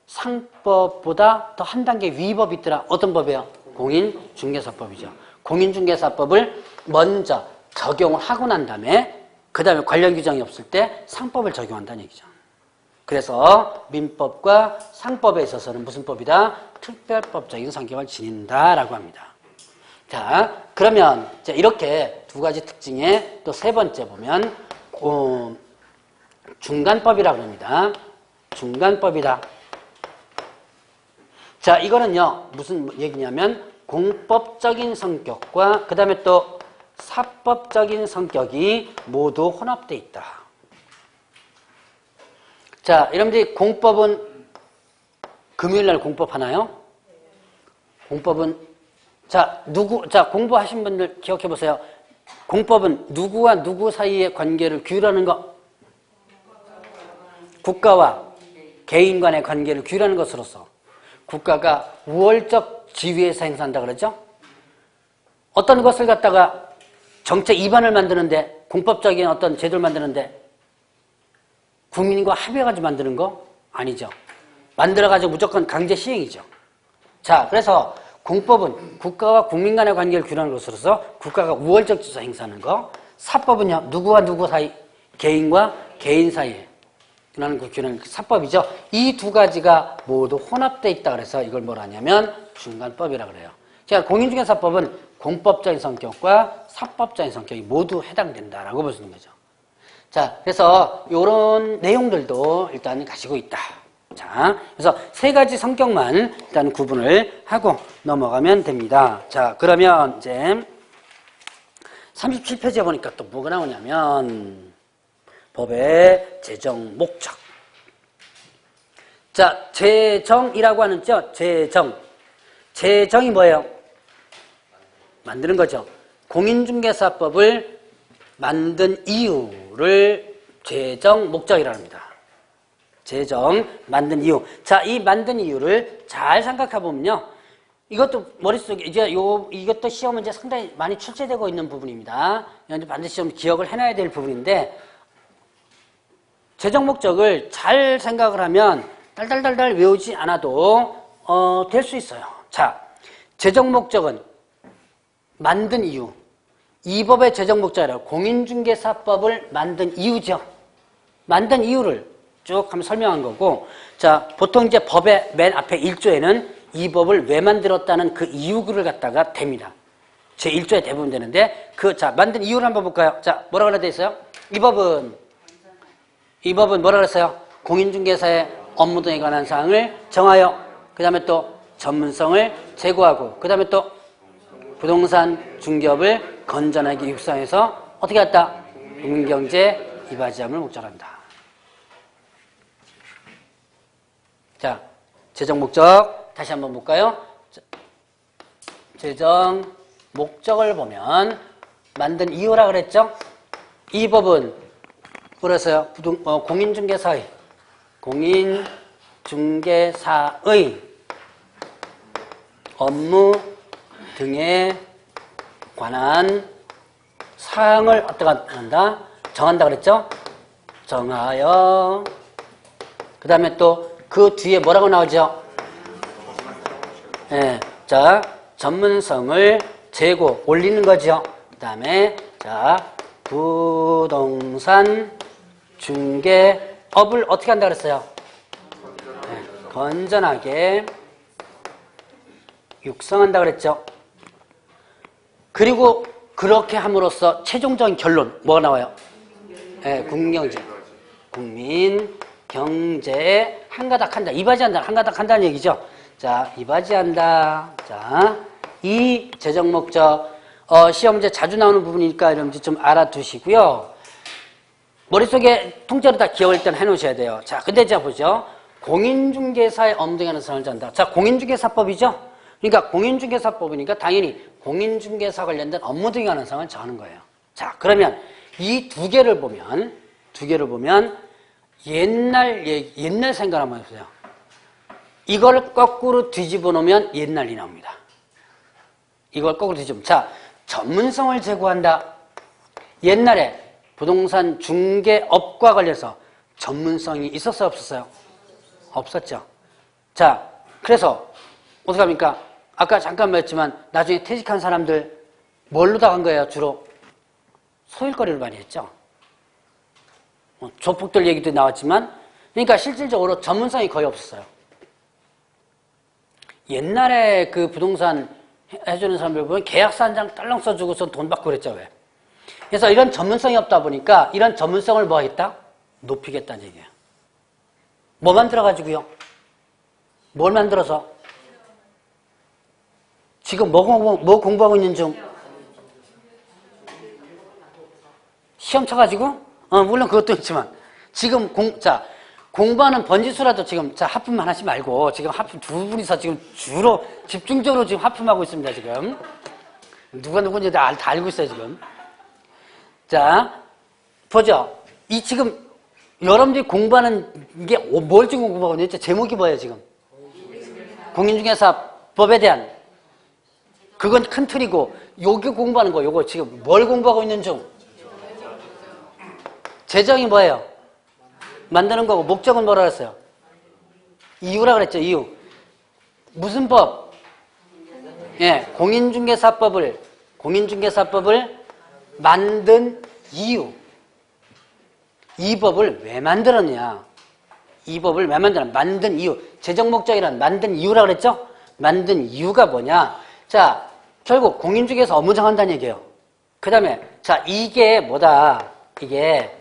상법보다 더 한 단계 위법이 있더라. 어떤 법이에요? 공인중개사법이죠. 공인중개사법을 먼저 적용을 하고 난 다음에 그 다음에 관련 규정이 없을 때 상법을 적용한다는 얘기죠. 그래서 민법과 상법에 있어서는 무슨 법이다? 특별법적인 성격을 지닌다라고 합니다. 자, 그러면 이렇게 두 가지 특징에 또 세 번째 보면 중간법이라고 합니다. 중간법이다. 자, 이거는요, 무슨 얘기냐면 공법적인 성격과 그 다음에 또 사법적인 성격이 모두 혼합되어 있다. 자, 여러분들이 공법은 금요일날 공법하나요? 공법은 자, 공부하신 분들 기억해 보세요. 공법은 누구와 누구 사이의 관계를 규율하는 것. 국가와 개인 간의 관계를 규율하는 것으로서 국가가 우월적 지위에서 행사한다 그러죠? 어떤 것을 갖다가 정책 위반을 만드는데 공법적인 어떤 제도를 만드는데 국민과 합의해가지고 만드는 거? 아니죠. 만들어가지고 무조건 강제 시행이죠. 자, 그래서 공법은 국가와 국민 간의 관계를 규율하는 것으로서 국가가 우월적 지위에서 행사하는 거. 사법은요, 누구와 누구 사이, 개인과 개인 사이에 규율하는 그 사법이죠. 이 두 가지가 모두 혼합되어 있다 그래서 이걸 뭐라 하냐면 중간법이라고 그래요. 제가 공인중개사법은 공법적인 성격과 사법적인 성격이 모두 해당된다라고 볼 수 있는 거죠. 자, 그래서 이런 내용들도 일단 가지고 있다. 자, 그래서 세 가지 성격만 일단 구분을 하고 넘어가면 됩니다. 자, 그러면 이제 37페이지에 보니까 또 뭐가 나오냐면 법의 제정 목적. 자, 제정이라고 하는죠. 제정이 뭐예요? 만드는 거죠. 공인중개사법을 만든 이유를 제정 목적이라고 합니다. 제정, 만든 이유. 자, 이 만든 이유를 잘 생각해 보면요. 이것도 머릿속에, 이것도 시험 문제 상당히 많이 출제되고 있는 부분입니다. 반드시 좀 기억을 해놔야 될 부분인데, 제정 목적을 잘 생각을 하면 달달달달 외우지 않아도, 될 수 있어요. 자, 제정 목적은 만든 이유. 이 법의 제정 목적이라고 공인중개사법을 만든 이유죠. 만든 이유를 쭉 한번 설명한 거고, 자, 보통 이제 법의 맨 앞에 1조에는 이 법을 왜 만들었다는 그 이유를 갖다가 됩니다. 제 1조에 대부분 되는데, 자, 만든 이유를 한번 볼까요? 자, 뭐라고 되어 있어요? 이 법은 뭐라고 그랬어요? 공인중개사의 업무 등에 관한 사항을 정하여, 그 다음에 또 전문성을 제고하고, 그 다음에 또 부동산 중개업을 건전하게 육성해서 어떻게 했다? 국민경제 이바지함을 목적으로 한다. 자, 제정 목적 다시 한번 볼까요? 제정 목적을 보면 만든 이유라 그랬죠? 이 법은 그래서요, 공인중개사의 업무 등에 관한 사항을 어떻게 한다? 정한다 그랬죠? 정하여, 그 다음에 또 그 뒤에 뭐라고 나오죠? 예, 자, 전문성을 올리는 거죠. 그 다음에, 자, 부동산 중개업을 어떻게 한다 그랬어요? 네, 건전하게 육성한다 그랬죠. 그리고 그렇게 함으로써 최종적인 결론 뭐가 나와요? 네, 국민경제. 국민 경제에 한가닥한다. 이바지한다. 한가닥한다는 얘기죠. 자, 이바지한다. 자, 이 재정 목적 시험 문제 자주 나오는 부분이니까 여러분들 좀 알아두시고요. 머릿속에 통째로 다 기억을 일단 해놓으셔야 돼요. 자, 근데 자 보죠. 공인중개사의 엄정한 선을 잔다. 자, 공인중개사법이죠. 그러니까 공인중개사법이니까 당연히 공인중개사 관련된 업무 등에 관한 사항을 정하는 거예요. 자, 그러면 이 두 개를 보면 옛날 생각 한번 해보세요. 이걸 거꾸로 뒤집어 놓으면 옛날이 나옵니다. 이걸 거꾸로 뒤집으면. 자, 전문성을 제고한다. 옛날에 부동산 중개업과 관련해서 전문성이 있었어요, 없었어요? 없었죠. 자, 그래서 어떻게 합니까? 아까 잠깐 말했지만 나중에 퇴직한 사람들 뭘로 다 간 거예요, 주로? 소일거리를 많이 했죠. 조폭들 얘기도 나왔지만, 그러니까 실질적으로 전문성이 거의 없었어요. 옛날에 그 부동산 해주는 사람들 보면 계약서 한 장 딸랑 써주고서 돈 받고 그랬죠, 왜? 그래서 이런 전문성이 없다 보니까 이런 전문성을 뭐 하겠다? 높이겠다는 얘기예요. 뭐 만들어가지고요? 뭘 만들어서? 지금 뭐 공부하고 있는 중? 시험 쳐가지고? 물론 그것도 있지만 지금 공부하는 번지수라도 지금 하품만 하지 말고 지금 하품 두 분이서 지금 주로 집중적으로 지금 하품하고 있습니다. 지금 누가 누군지 다 알고 있어요. 지금. 자, 보죠. 이 지금 여러분들이 공부하는 게 뭘 지금 공부하고 있는지 제목이 뭐예요? 지금 공인중개사법에 대한 그건 큰 틀이고 요게 공부하는 거 요거 지금 뭘 공부하고 있는 중? 재정이 뭐예요? 만드는 거고 목적은 뭐라 그랬어요? 이유라 그랬죠. 이유. 무슨 법? 예, 공인중개사법을 만든 이유. 이 법을 왜 만들었냐? 이 법을 왜 만드냐? 만든 이유. 재정 목적이란 만든 이유라 그랬죠? 만든 이유가 뭐냐? 자, 결국 공인중개사 업무 정한다는 얘기예요. 그 다음에 자, 이게 뭐다? 이게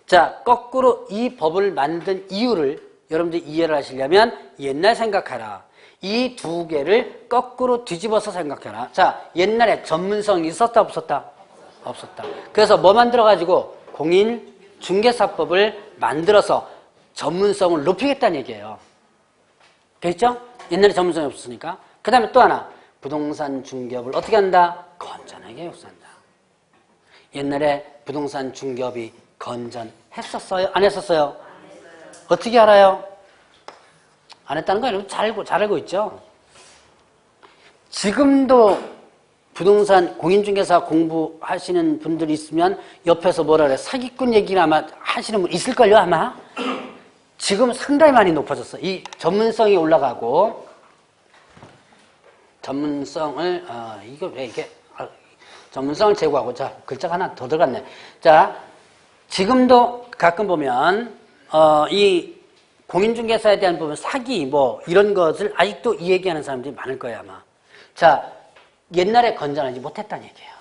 자, 거꾸로 이 법을 만든 이유를 여러분들이 이해를 하시려면 옛날 생각하라. 이 두 개를 거꾸로 뒤집어서 생각해라. 자, 옛날에 전문성이 있었다 없었다? 없었다. 그래서 뭐 만들어가지고 공인중개사법을 만들어서 전문성을 높이겠다는 얘기예요. 됐죠? 옛날에 전문성이 없었으니까. 그 다음에 또 하나. 부동산 중개업을 어떻게 한다? 건전하게 육성한다. 옛날에 부동산 중개업이 건전했었어요? 안 했었어요? 어떻게 알아요? 안 했다는 거 아니면 잘 알고 있죠? 지금도 부동산 공인중개사 공부하시는 분들이 있으면 옆에서 뭐라 그래? 사기꾼 얘기를 아마 하시는 분 있을걸요, 아마? 지금 상당히 많이 높아졌어. 이 전문성이 올라가고, 전문성을, 이거 왜 이게, 전문성을 제고하고, 자, 글자가 하나 더 들어갔네. 자, 지금도 가끔 보면, 이 공인중개사에 대한 부분, 사기, 뭐, 이런 것을 아직도 이 얘기하는 사람들이 많을 거예요, 아마. 자, 옛날에 건전하지 못했다는 얘기예요.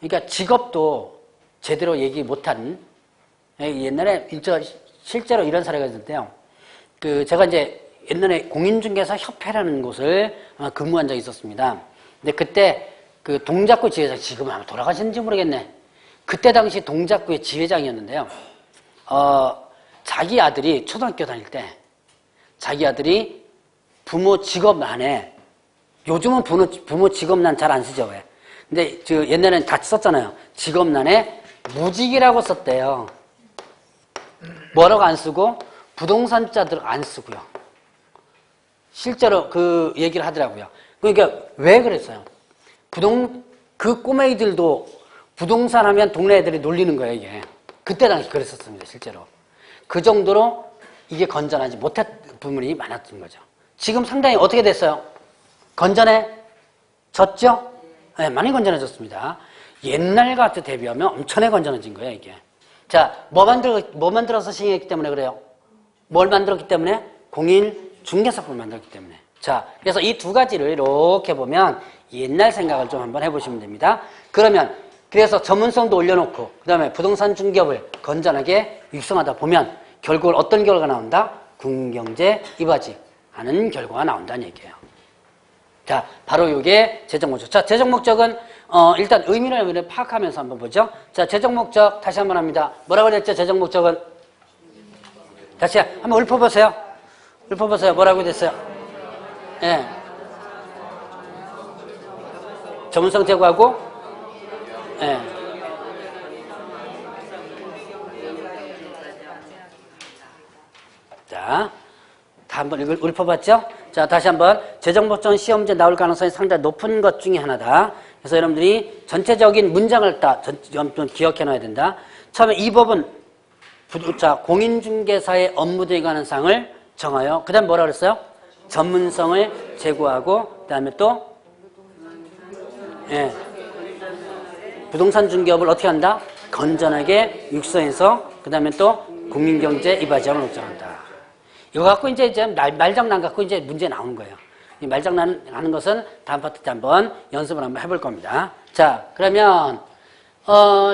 그러니까 직업도 제대로 얘기 못한, 옛날에 실제로 이런 사례가 있었는데요. 제가 이제 옛날에 공인중개사 협회라는 곳을 근무한 적이 있었습니다. 근데 그때 그 동작구 지회장, 지금 아마 돌아가셨는지 모르겠네. 그때 당시 동작구의 지회장이었는데요. 자기 아들이 초등학교 다닐 때 자기 아들이 부모 직업란에 요즘은 부모 직업란 잘 안 쓰죠, 왜? 근데 옛날에는 같이 썼잖아요. 직업란에 무직이라고 썼대요. 뭐라고 안 쓰고 부동산자들 안 쓰고요. 실제로 그 얘기를 하더라고요. 그러니까 왜 그랬어요? 그 꼬맹이들도 부동산 하면 동네 애들이 놀리는 거예요, 이게. 그때 당시 그랬었습니다, 실제로. 그 정도로 이게 건전하지 못한 부분이 많았던 거죠. 지금 상당히 어떻게 됐어요? 건전해졌죠? 네, 많이 건전해졌습니다. 옛날과 대비하면 엄청나게 건전해진 거예요, 이게. 자, 뭐 만들어서 시행했기 때문에 그래요? 뭘 만들었기 때문에? 공인중개사법을 만들었기 때문에. 자, 그래서 이 두 가지를 이렇게 보면 옛날 생각을 좀 한번 해보시면 됩니다. 그러면 그래서 전문성도 올려놓고 그 다음에 부동산 중개업을 건전하게 육성하다 보면 결국은 어떤 결과가 나온다? 국민경제 이바지 하는 결과가 나온다는 얘기예요. 자, 바로 이게 재정 목적. 자, 재정 목적은 일단 의미를 파악하면서 한번 보죠. 자, 재정 목적 다시 한번 합니다. 뭐라고 그랬죠? 재정 목적은 다시 한번 읊어보세요. 읊어보세요. 뭐라고 됐어요? 예. 전문성 제고하고, 예. 자, 다 한번 읊어봤죠? 자, 다시 한번 재정법전 시험제 나올 가능성이 상당히 높은 것 중에 하나다. 그래서 여러분들이 전체적인 문장을 좀 기억해 놔야 된다. 처음에 이 법은 공인중개사의 업무등에 관한 사항을 정하여 그 다음에 뭐라 그랬어요? 전문성을 제고하고 그 다음에 또 예, 부동산 중개업을 어떻게 한다? 건전하게 육성해서 그 다음에 또 국민경제 이바지함을 목적한다. 이거 갖고 이제 말장난 갖고 이제 문제 나오는 거예요. 이 말장난 하는 것은 다음 파트 때 한번 연습을 한번 해볼 겁니다. 자, 그러면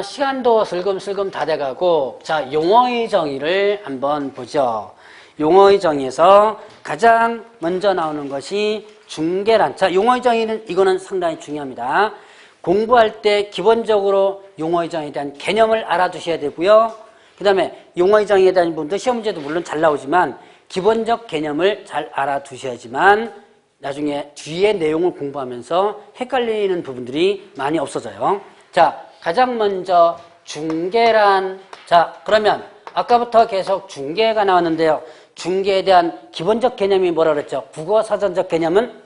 시간도 슬금슬금 다 돼가고 자, 용어의 정의를 한번 보죠. 용어의 정의에서 가장 먼저 나오는 것이 중개란. 자, 용어의 정의는 이거는 상당히 중요합니다. 공부할 때 기본적으로 용어의 정의에 대한 개념을 알아두셔야 되고요. 그 다음에 용어의 정의에 대한 부분도 시험 문제도 물론 잘 나오지만 기본적 개념을 잘 알아두셔야지만 나중에 뒤에 내용을 공부하면서 헷갈리는 부분들이 많이 없어져요. 자, 가장 먼저 중개란. 자, 그러면 아까부터 계속 중개가 나왔는데요. 중개에 대한 기본적 개념이 뭐라 그랬죠? 국어사전적 개념은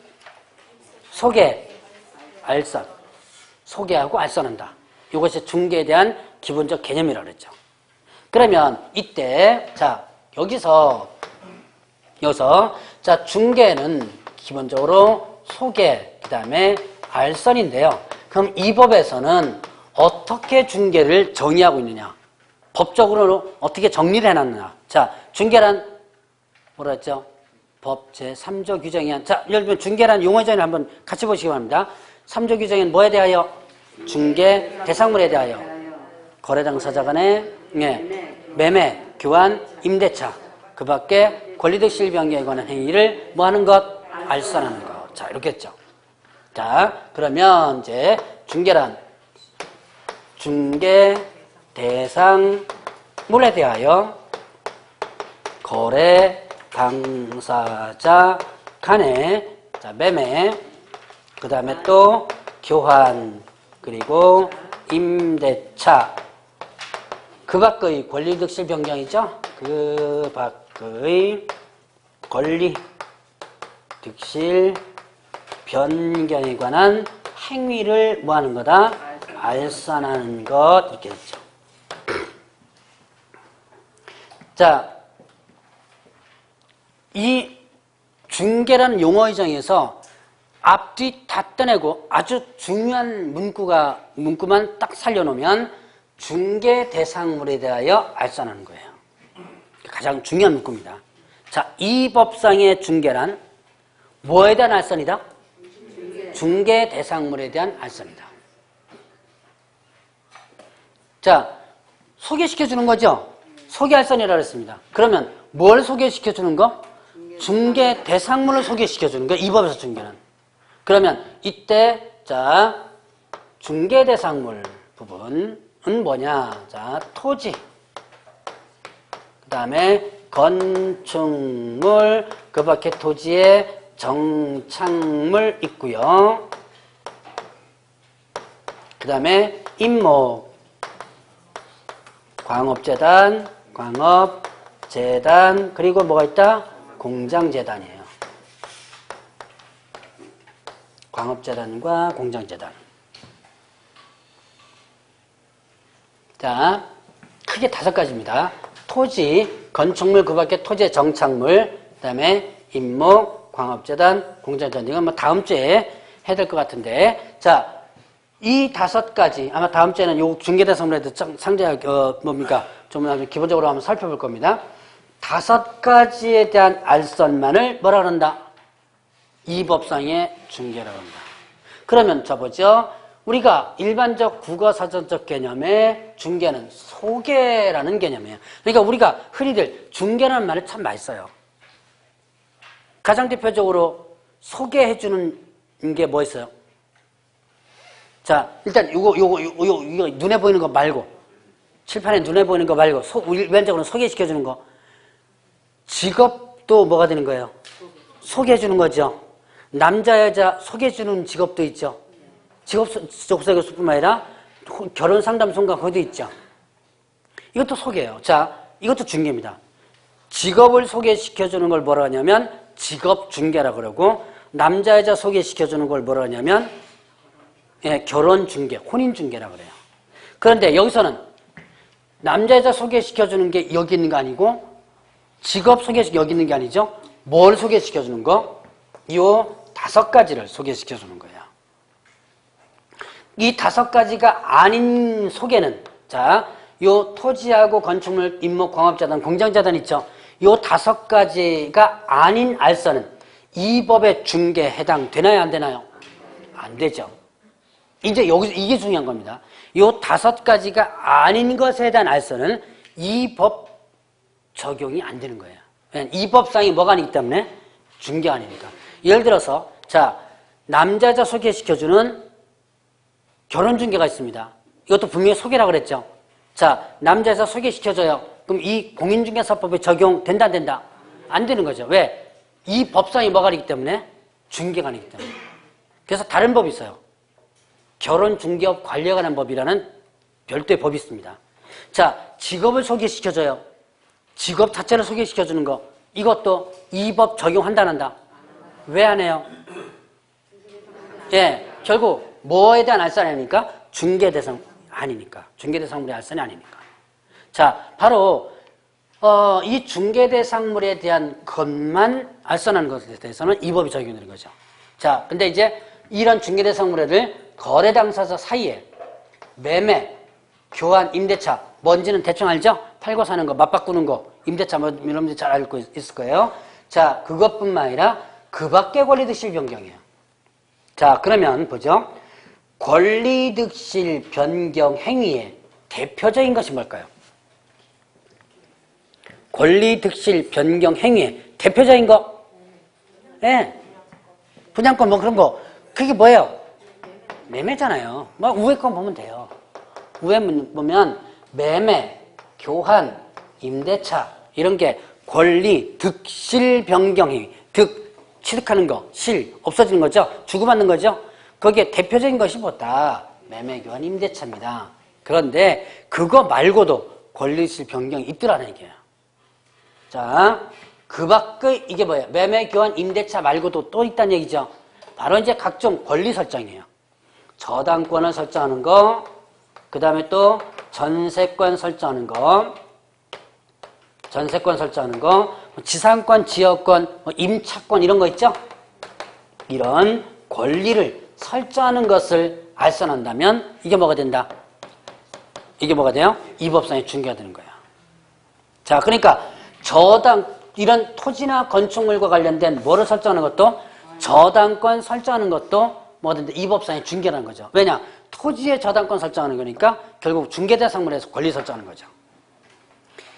소개, 알선. 소개하고 알선한다. 이것이 중개에 대한 기본적 개념이라고 그랬죠. 그러면 이때 자, 여기서 자, 중개는 기본적으로 소개, 그 다음에 알선인데요. 그럼 이 법에서는 어떻게 중개를 정의하고 있느냐? 법적으로 어떻게 정리를 해놨느냐? 자, 중개란 뭐라 했죠? 법 제3조 규정에 의한. 자, 예를 들면 중개란 용어 정의를 한번 같이 보시기 바랍니다. 3조 규정에는 뭐에 대하여? 중개 대상물에 대하여. 거래 당사자 간의 매매, 교환, 임대차. 그 밖에 권리득 실변경에 관한 행위를 뭐 하는 것? 알선하는 것. 자, 이렇게 했죠. 자, 그러면 이제 중개란 중개 대상물에 대하여 거래 당사자 간의 자, 매매, 그 다음에 또 교환, 그리고 임대차, 그 밖의 권리득실 변경이죠. 그 밖의 권리득실 변경에 관한 행위를 뭐 하는 거다? 알선하는 것. 이렇게 됐죠. 자, 이 중개라는 용어의 정의에서 앞뒤 다 떼내고 아주 중요한 문구만 딱 살려놓으면 중개 대상물에 대하여 알선하는 거예요. 가장 중요한 문구입니다. 자, 이 법상의 중개란 뭐에 대한 알선이다? 중개 대상물에 대한 알선이다. 자, 소개시켜주는 거죠? 소개알선이라고 했습니다. 그러면 뭘 소개시켜주는 거? 중개 대상물을 소개시켜주는 거. 이 법에서 중개는. 그러면 이때 자, 중개 대상물 부분은 뭐냐? 자, 토지, 그 다음에 건축물, 그 밖에 토지에 정착물 있고요. 그 다음에 임목, 광업재단, 그리고 뭐가 있다? 공장재단이에요. 광업재단과 공장재단. 자, 크게 5가지입니다. 토지, 건축물, 그 밖에 토지의 정착물, 그 다음에 임목, 광업재단, 공장재단. 이건 뭐 다음 주에 해야 될 것 같은데. 자, 이 5가지, 아마 다음 주에는 요 중개대상물에도 상대, 뭡니까? 좀 기본적으로 한번 살펴볼 겁니다. 5가지에 대한 알선만을 뭐라 그런다? 이 법상의 중개라고 합니다. 그러면 저 보죠. 우리가 일반적 국어사전적 개념의 중개는 소개라는 개념이에요. 그러니까 우리가 흔히들 중개라는 말을 참 많이 써요. 가장 대표적으로 소개해주는 게 뭐 있어요? 자, 일단 이거 눈에 보이는 거 말고, 칠판에 눈에 보이는 거 말고, 일반적으로 소개시켜주는 거. 직업도 뭐가 되는 거예요? 소개해주는 거죠. 남자, 여자 소개해주는 직업도 있죠. 직업 소개뿐만 아니라 결혼 상담소인가 거기도 있죠. 이것도 소개예요. 자, 이것도 중개입니다. 직업을 소개시켜주는 걸 뭐라 하냐면 직업 중개라고 그러고, 남자, 여자 소개시켜주는 걸 뭐라 하냐면 결혼 중개, 혼인 중개라고 그래요. 그런데 여기서는 남자, 여자 소개시켜주는 게 여기 있는 거 아니고 직업 소개시켜 여기 있는 게 아니죠. 뭘 소개시켜주는 거? 요 5가지를 소개시켜주는 거예요. 이 5가지가 아닌 소개는, 자, 요 토지하고 건축물, 임목, 광업자단, 공장자단 있죠. 요 5가지가 아닌 알선은 이 법의 중개에 해당되나요, 안 되나요? 안 되죠. 이제 여기서 이게 중요한 겁니다. 요 5가지가 아닌 것에 대한 알선은 이 법 적용이 안 되는 거예요. 이 법상이 뭐가 아니기 때문에 중개가 아니니까. 예를 들어서, 자, 남자, 여자 소개시켜주는 결혼중개가 있습니다. 이것도 분명히 소개라고 그랬죠. 자, 남자, 여자 소개시켜줘요. 그럼 이 공인중개사법에 적용된다, 안 된다? 안 되는 거죠. 왜? 이 법상이 뭐가 아니기 때문에? 중개가 아니기 때문에. 그래서 다른 법이 있어요. 결혼중개업 관리에 관한 법이라는 별도의 법이 있습니다. 자, 직업을 소개시켜줘요. 직업 자체를 소개시켜주는 거. 이것도 이 법 적용한다, 안 한다? 왜 안 해요? 예, 결국 뭐에 대한 알선이 아니니까? 중개대상 아니니까. 중개대상물의 알선이 아니니까. 자, 바로 이 중개대상물에 대한 것만 알선하는 것에 대해서는 이 법이 적용되는 거죠. 자, 근데 이제 이런 중개대상물을 거래 당사자 사이에 매매, 교환, 임대차, 뭔지는 대충 알죠? 팔고 사는 거, 맞바꾸는 거, 임대차 뭐 이런 거 잘 알고 있을 거예요. 자, 그것뿐만 아니라 그 밖의 권리득실 변경이에요. 자, 그러면 보죠. 권리득실 변경 행위의 대표적인 것이 뭘까요? 권리득실 변경 행위의 대표적인 거? 예. 분양권 뭐 그런 거. 그게 뭐예요? 매매잖아요. 뭐 우회 건 보면 돼요. 우회 보면 매매, 교환, 임대차 이런 게 권리, 득실 변경 행위. 득, 취득하는 거, 실, 없어지는 거죠. 주고받는 거죠. 거기에 대표적인 것이 뭐다? 매매, 교환, 임대차입니다. 그런데 그거 말고도 권리실 변경이 있더라는 얘기예요. 자, 그 밖의 이게 뭐예요? 매매, 교환, 임대차 말고도 또 있다는 얘기죠. 바로 이제 각종 권리 설정이에요. 저당권을 설정하는 거, 그 다음에 또 전세권 설정하는 거, 지상권, 지역권, 임차권 이런 거 있죠? 이런 권리를 설정하는 것을 알선한다면 이게 뭐가 된다? 이게 뭐가 돼요? 이 법상의 중개가 되는 거예요. 자, 그러니까 이런 토지나 건축물과 관련된 뭐를 설정하는 것도 저당권 설정하는 것도 뭐든지 이 법상의 중개라는 거죠. 왜냐? 토지의 저당권 설정하는 거니까 결국 중개대상물에서 권리 설정하는 거죠.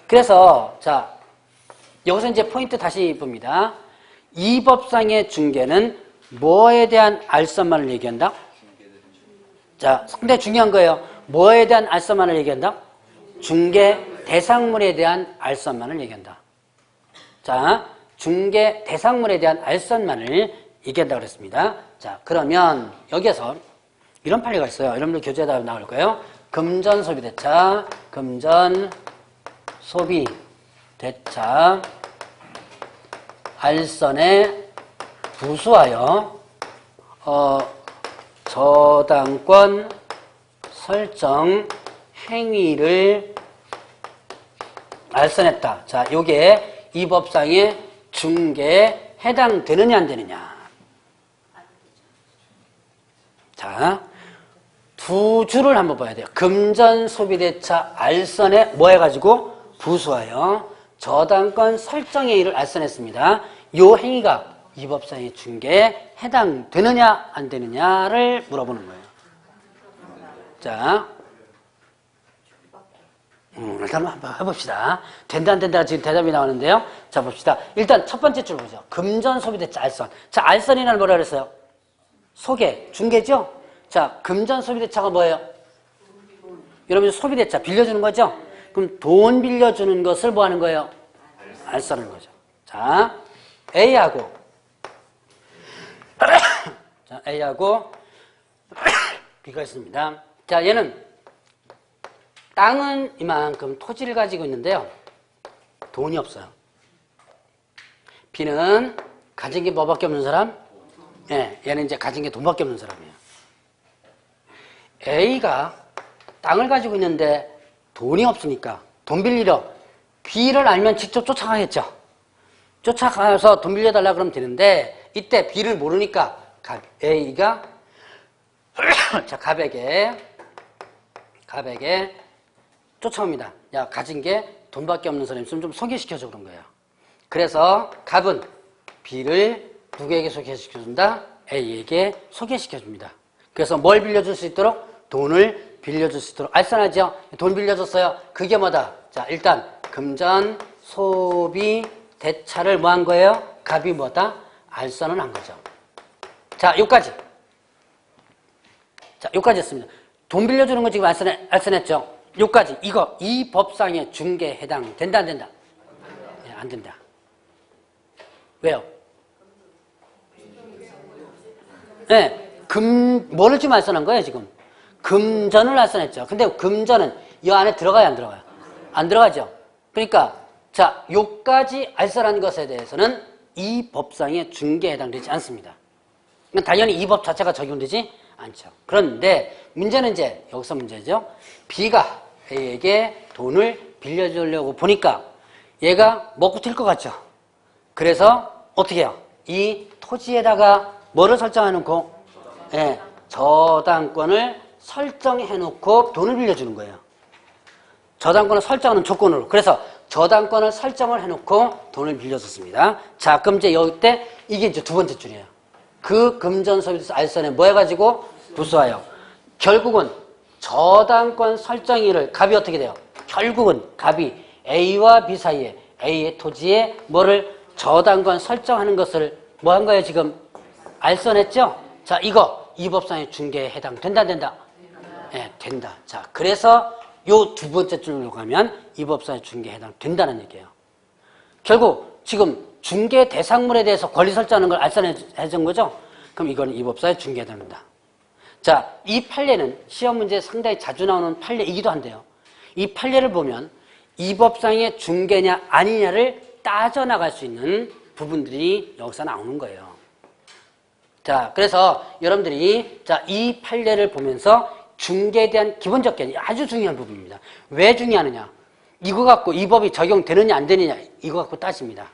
그래서 자, 여기서 이제 포인트 다시 봅니다. 이 법상의 중개는 뭐에 대한 알선만을 얘기한다? 자, 상당히 중요한 거예요. 뭐에 대한 알선만을 얘기한다? 중개 대상물에 대한 알선만을 얘기한다. 자, 중개 대상물에 대한 알선만을 얘기한다고 그랬습니다. 자, 그러면 여기에서 이런 판례가 있어요. 여러분들 교재에다 나올 거예요. 금전소비대차, 금전소비대차 알선에 부수하여 저당권 설정 행위를 알선했다. 자, 요게 이 법상의 중개에 해당되느냐 안 되느냐. 자, 두 줄을 한번 봐야 돼요. 금전소비대차 알선에 뭐 해가지고 부수하여 저당권 설정의 일을 알선했습니다. 요 행위가 이 법상의 중개에 해당되느냐 안 되느냐를 물어보는 거예요. 자, 일단 한번 해봅시다. 된다 안 된다 지금 대답이 나오는데요. 자, 봅시다. 일단 첫 번째 줄 보죠. 금전 소비대차 알선. 자, 알선이란 뭐라 그랬어요? 소개, 중개죠? 자, 금전 소비대차가 뭐예요? 여러분 소비대차 빌려주는 거죠? 그럼 돈 빌려주는 것을 뭐 하는 거예요? 알선하는 거죠. 자, A하고 자, A하고 B가 있습니다. 자, 얘는 땅은 이만큼 토지를 가지고 있는데요. 돈이 없어요. B는 가진 게 뭐밖에 없는 사람? 예, 얘는 이제 가진 게 돈밖에 없는 사람이에요. A가 땅을 가지고 있는데 돈이 없으니까 돈 빌리러 B를 알면 직접 쫓아가겠죠. 쫓아가서 돈 빌려달라 그러면 되는데 이때 B를 모르니까 A가 자, 갑에게 쫓아옵니다. 야, 가진 게 돈밖에 없는 사람이 있으면 좀 소개시켜줘 그런 거예요. 그래서 갑은 B를 누구에게 소개시켜준다? A에게 소개시켜줍니다. 그래서 뭘 빌려줄 수 있도록? 돈을 빌려줄 수 있도록 알선하죠. 돈 빌려줬어요. 그게 뭐다? 자, 일단 금전 소비 대차를 뭐 한 거예요? 갑이 뭐다? 알선을 한 거죠. 자, 요까지. 자, 요까지 했습니다. 돈 빌려주는 거 지금 알선했죠? 요까지. 이거, 이 법상의 중개에 해당된다, 안 된다? 네, 안 된다. 왜요? 네, 뭐를 지금 알선한 거예요, 지금? 금전을 알선했죠. 근데 금전은 이 안에 들어가요, 안 들어가요? 안 들어가죠. 그러니까, 자, 요까지 알선한 것에 대해서는 이 법상의 중개에 해당되지 않습니다. 그러니까 당연히 이 법 자체가 적용되지 않죠. 그런데 문제는 이제 여기서 문제죠. B가 A에게 돈을 빌려주려고 보니까 얘가 먹고 튈 것 같죠. 그래서 어떻게 해요? 이 토지에다가 뭐를 설정해놓고 저당권을 설정해놓고 돈을 빌려주는 거예요. 저당권을 설정하는 조건으로. 그래서 저당권을 설정을 해놓고 돈을 빌려줬습니다. 자, 그럼 이제 여기 때 이게 이제 두 번째 줄이에요. 그 금전 서비스 알선에 뭐 해가지고 부수하여 결국은 저당권 설정일을 갑이 어떻게 돼요? 결국은 갑이 A와 B 사이에 A의 토지에 뭐를 저당권 설정하는 것을 뭐 한 거예요 지금? 알선했죠? 자, 이거 이 법상의 중개에 해당된다 안 된다? 네, 된다. 자, 그래서 요 두 번째 줄로 가면 이 법상의 중개에 해당된다는 얘기예요. 결국 지금 중개 대상물에 대해서 권리 설정하는 걸 알선해준 거죠? 그럼 이거는 이 법상의 중개에 해당된다. 자, 이 판례는 시험 문제에 상당히 자주 나오는 판례이기도 한데요. 이 판례를 보면 이 법상의 중개냐 아니냐를 따져나갈 수 있는 부분들이 여기서 나오는 거예요. 자, 그래서 여러분들이 자, 이 판례를 보면서 중개에 대한 기본적 개념이 아주 중요한 부분입니다. 왜 중요하느냐? 이거 갖고 이 법이 적용되느냐 안 되느냐 이거 갖고 따집니다.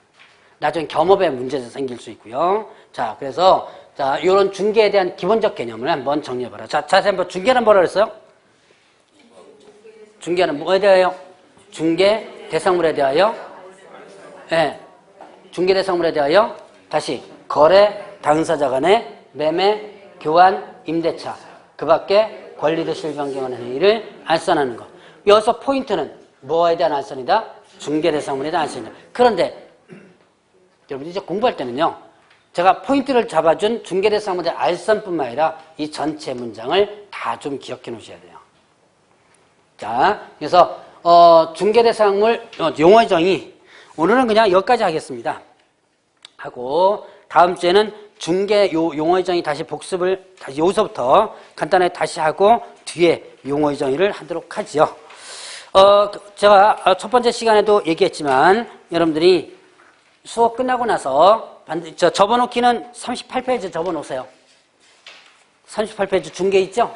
나중에 겸업에 문제가 생길 수 있고요. 자, 그래서 자, 이런 중개에 대한 기본적 개념을 한번 정리해봐라. 자, 자세히 한번 중개는 뭐라 그랬어요? 중개는 뭐에 대하여? 중개 대상물에 대하여? 네. 중개 대상물에 대하여 다시 거래 당사자 간의 매매, 교환, 임대차 그 밖에 권리도 실변경하는 행위를 알선하는 것. 여기서 포인트는 뭐에 대한 알선이다? 중개 대상물에 대한 알선이다. 그런데 여러분 이제 공부할 때는요. 제가 포인트를 잡아준 중개 대상물의 알선뿐만 아니라 이 전체 문장을 다 좀 기억해 놓으셔야 돼요. 자, 그래서 중개 대상물 용어의 정의 오늘은 그냥 여기까지 하겠습니다. 하고 다음 주에는 중개 용어의 정의 다시 복습을 다시 여기서부터 간단하게 다시 하고 뒤에 용어의 정의를 하도록 하죠. 제가 첫 번째 시간에도 얘기했지만 여러분들이 수업 끝나고 나서 접어놓기는 38페이지 접어놓으세요. 38페이지 중개 있죠?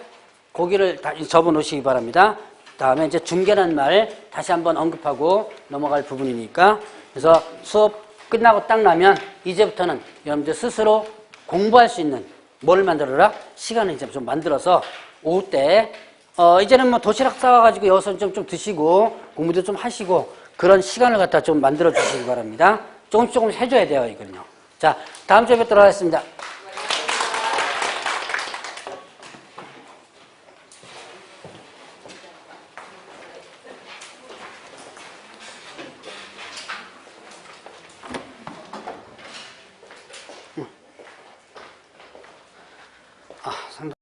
거기를 접어놓으시기 바랍니다. 다음에 이제 중개라는 말 다시 한번 언급하고 넘어갈 부분이니까 그래서 수업 끝나고 딱 나면 이제부터는 여러분들 스스로 공부할 수 있는 뭘 만들어라? 시간을 이제 좀 만들어서 오후 때 이제는 뭐 도시락 싸와가지고 여기서 좀 드시고 공부도 좀 하시고 그런 시간을 갖다 좀 만들어 주시기 바랍니다. 조금씩 해줘야 돼요, 이거는요. 자, 다음 주에 뵙도록 하겠습니다. 상담.